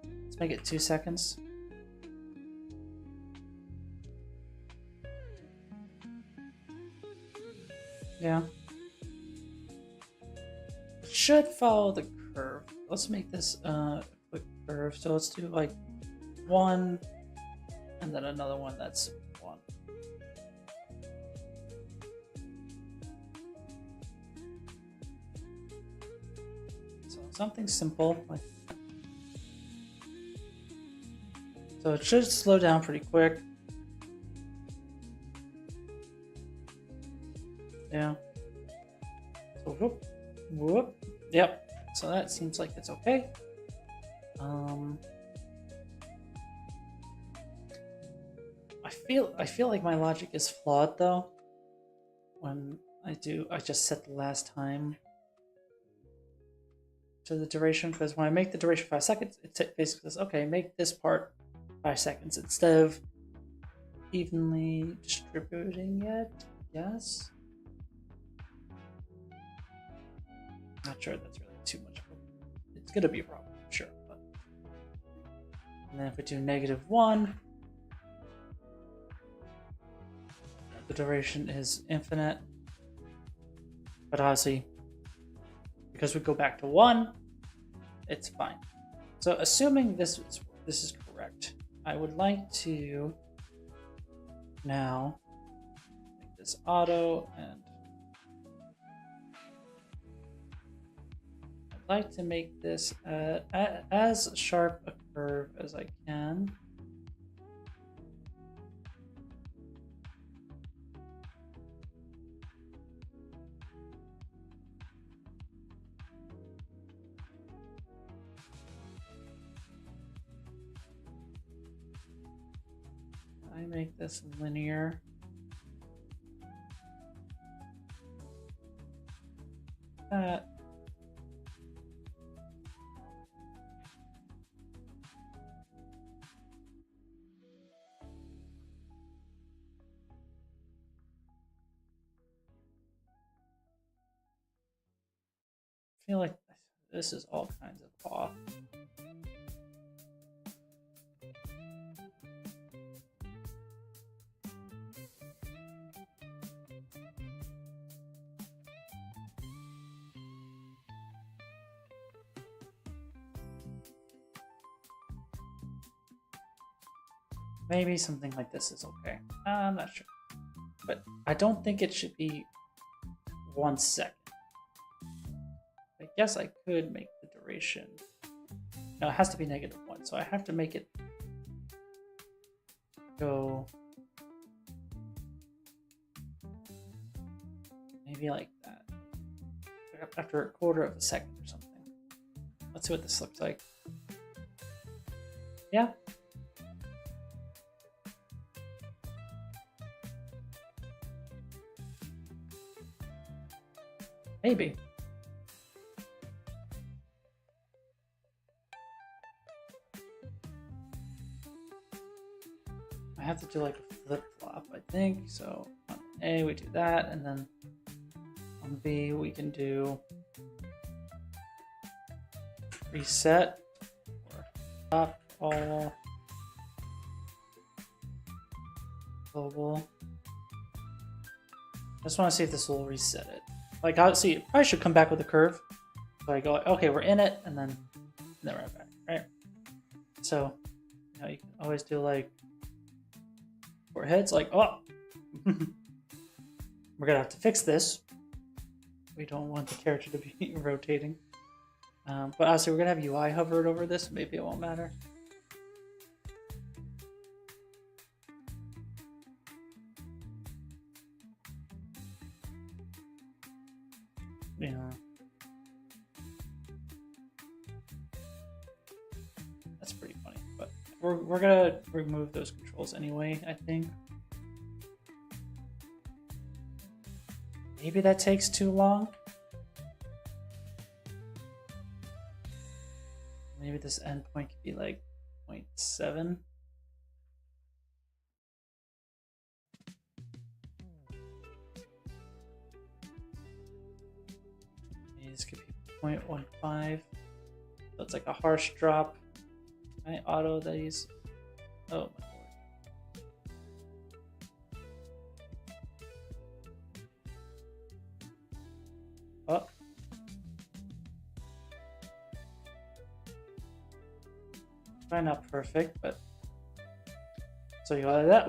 Let's make it 2 seconds. Yeah. It should follow the curve. Let's make this a quick curve. So let's do like 1 and then another one that's 1. So something simple like. So it should slow down pretty quick. Yeah. So whoop, whoop. Yep. So that seems like it's okay. I feel like my logic is flawed though. When I just set the last time to the duration, because when I make the duration 5 seconds, it basically says, okay, make this part 5 seconds instead of evenly distributing it. Yes. Not sure that's really too much of a, it's gonna be a problem, sure. But and then if we do -1, the duration is infinite. But obviously, because we go back to 1, it's fine. So assuming this is correct, I would like to now make this auto, and I'd like to make this as sharp a curve as I can. I make this linear. That. I feel like this is all kinds of off. Maybe something like this is okay. I'm not sure. But I don't think it should be 1 second. I guess I could make the duration. No, it has to be -1, so I have to make it go maybe like that. After a quarter of a second or something. Let's see what this looks like. Yeah. Maybe. I have to do like a flip-flop, I think. So on A we do that, and then on B we can do reset or stop all global. I just want to see if this will reset it. Like, obviously, I should come back with a curve. So I go, okay, we're in it, and then right back, right? So, you know, you can always do like 4 hits, like, oh, we're gonna have to fix this. We don't want the character to be rotating. But obviously, we're gonna have UI hovered over this. Maybe it won't matter. Yeah. That's pretty funny, but we're gonna remove those controls anyway, I think. Maybe that takes too long. Maybe this endpoint could be like 0.7. Maybe this could be 0.15. So it's like a harsh drop. Can I auto these? Oh my lord. Oh. Probably not perfect, but so you go like that,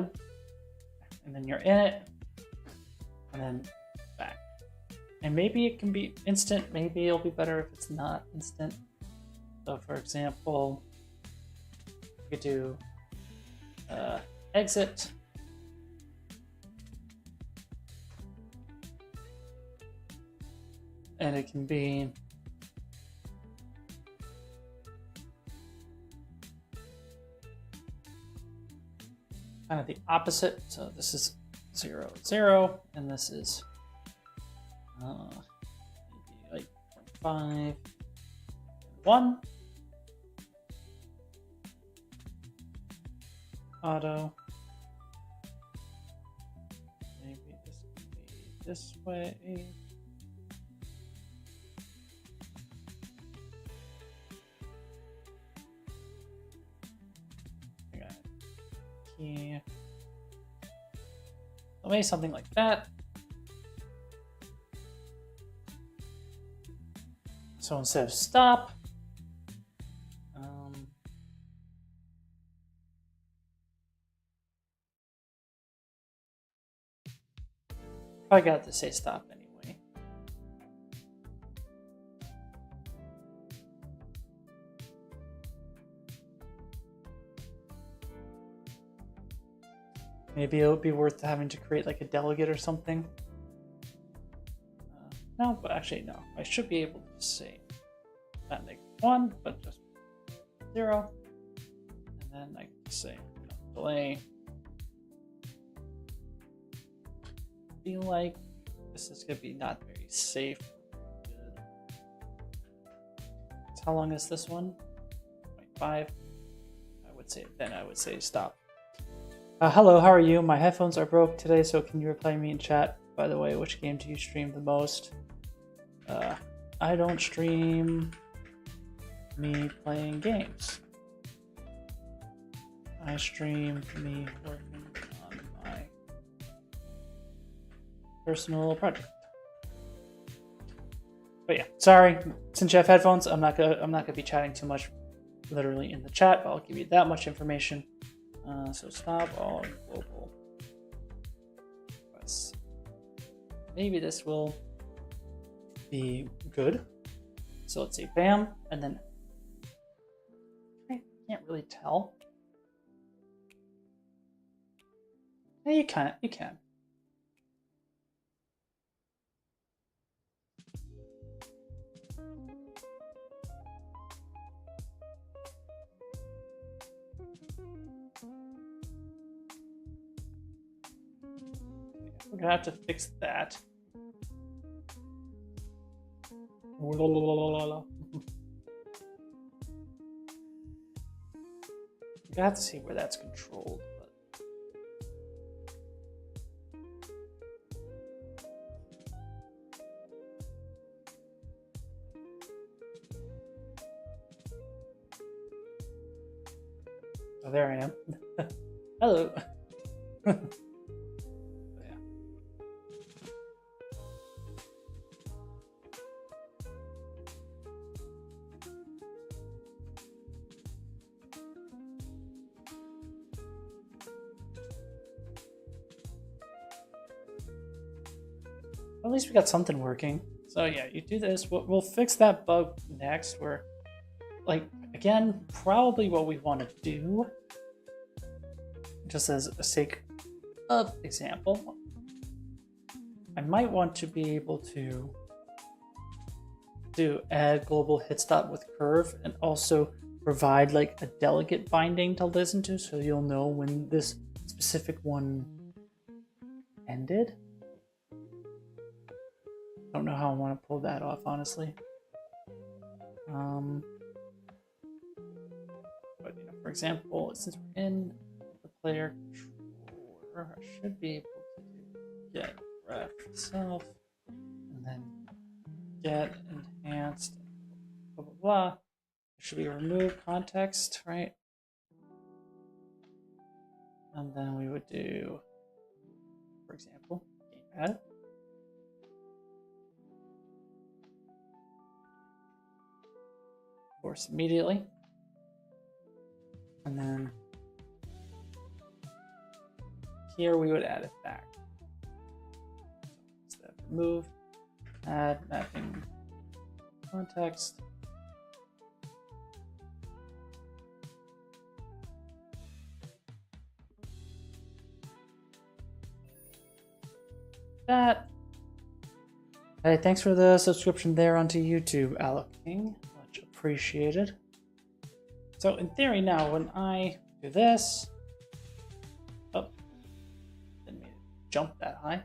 and then you're in it, and then back. And maybe it can be instant, maybe it'll be better if it's not instant. So for example, we could do exit, and it can be kind of the opposite. So this is 0, 0, and this is maybe like 0.5, 1. Auto. Maybe this could be this way. I got key. So maybe something like that. So instead of stop, probably got to say stop anyway. Maybe it would be worth having to create like a delegate or something. No, but actually no. I should be able to say not -1, but just 0. And then I can say delay. Feel like this is gonna be not very safe. Good. So how long is this one? 0.5. I would say stop. Hello, how are you? My headphones are broke today, so can you reply me in chat? By the way, which game do you stream the most? I don't stream me playing games. I stream me working on my personal project. But yeah, sorry. Since you have headphones, I'm not gonna be chatting too much, literally in the chat. But I'll give you that much information. So stop all global requests. Maybe this will be good. So let's say bam, and then I can't really tell. Yeah, you can. We're gonna have to fix that. You have to see where that's controlled. Oh, there I am. Hello. At least we got something working. So yeah, you do this. We'll fix that bug next. Where, like, again, probably what we want to do, just as a sake of example, I might want to be able to do add global hit stop with curve and also provide like a delegate binding to listen to so you'll know when this specific one ended. Don't know how I want to pull that off, honestly. But you know, for example, since we're in the player controller, I should be able to do get ref itself and then get enhanced, blah blah blah. Should be remove context, right? And then we would do, for example, gamepad. Force immediately. And then here we would add it back. Instead of remove, add mapping context. That. Hey, thanks for the subscription there onto YouTube, Alec King. Much appreciated. So in theory now, when I do this, oh, didn't mean to jump that high.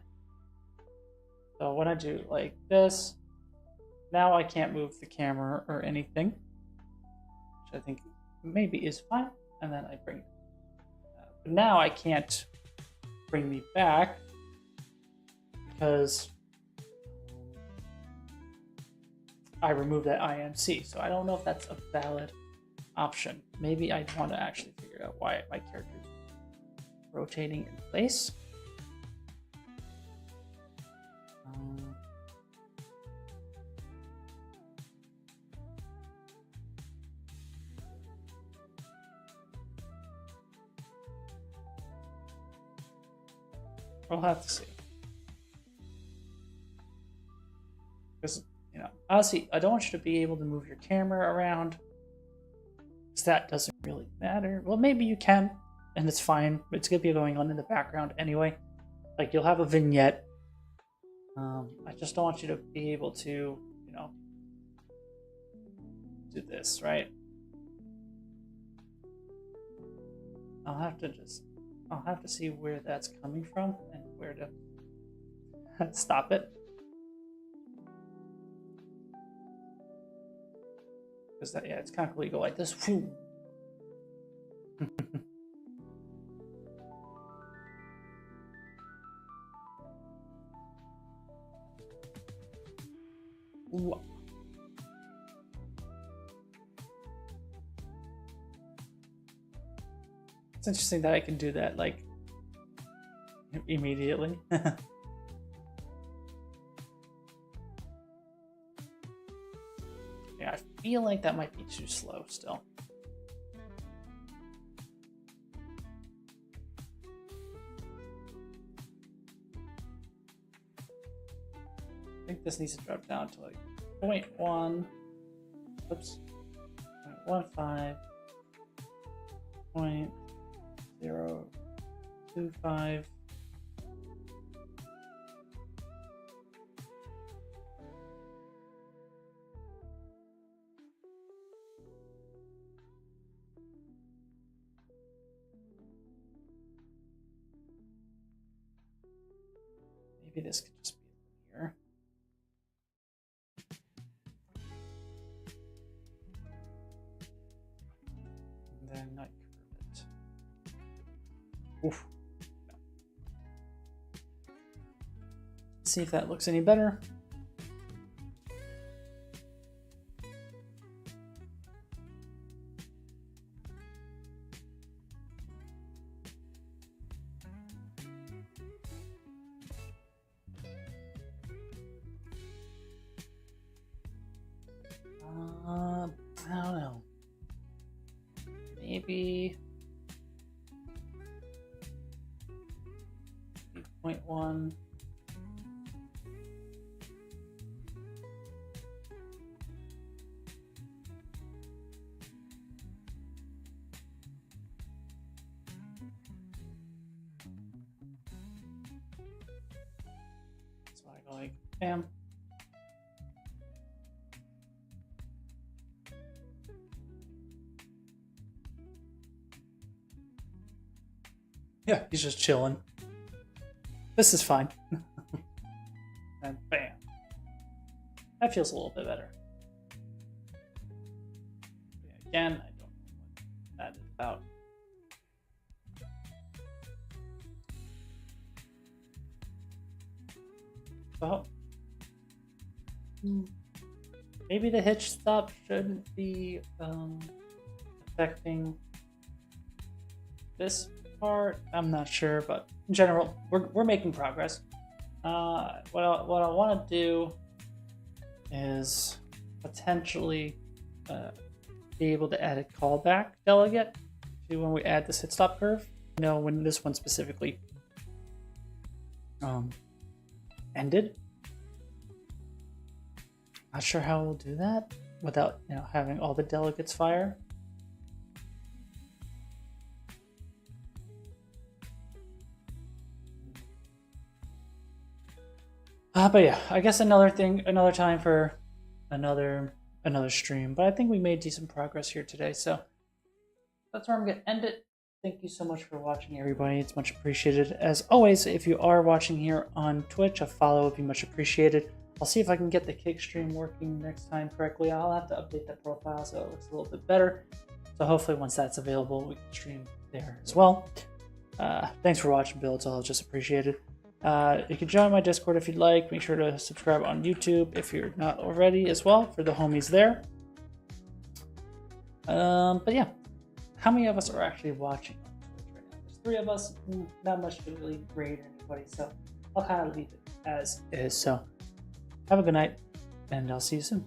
So when I do like this, now I can't move the camera or anything, which I think maybe is fine. And then I bring it. But now I can't bring me back because I removed that IMC. So I don't know if that's a valid option. Maybe I want to actually figure out why my character is rotating in place. We'll have to see. Because, you know, honestly, I don't want you to be able to move your camera around. Because that doesn't really matter. Well, maybe you can, and it's fine. It's going to be going on in the background anyway. Like, you'll have a vignette. I just don't want you to be able to, you know, do this, right? I'll have to see where that's coming from and where to stop it. Because that, yeah, it's kind of cool. You go like this. Ooh. It's interesting that I can do that like immediately. Yeah, I feel like that might be too slow still. I think this needs to drop down to like 0.1. Oops. 0.15. 0.025. Maybe this could just be linear. And then not curve it. Oof. No. See if that looks any better. I don't know. Maybe 0.1. So I go like bam. Yeah, he's just chilling. This is fine. And bam. That feels a little bit better. Yeah, again, I don't know what that is about. So, maybe the hitch stop shouldn't be affecting this part. I'm not sure, but in general, we're making progress. What I want to do is potentially be able to add a callback delegate to when we add this hit stop curve. You know, when this one specifically ended. Not sure how we'll do that without, you know, having all the delegates fire. But yeah, I guess another time for another stream. But I think we made decent progress here today, so that's where I'm gonna end it. Thank you so much for watching, everybody. It's much appreciated. As always, if you are watching here on Twitch, a follow would be much appreciated. I'll see if I can get the kick stream working next time correctly. I'll have to update that profile so it looks a little bit better. So hopefully once that's available, we can stream there as well. Thanks for watching, Bill. It's all just appreciated. You can join my Discord if you'd like. Make sure to subscribe on YouTube if you're not already as well, for the homies there. But yeah, how many of us are actually watching on Twitch right now? There's 3 of us, not much to really grade anybody, so I'll kind of leave it as is. So have a good night, and I'll see you soon.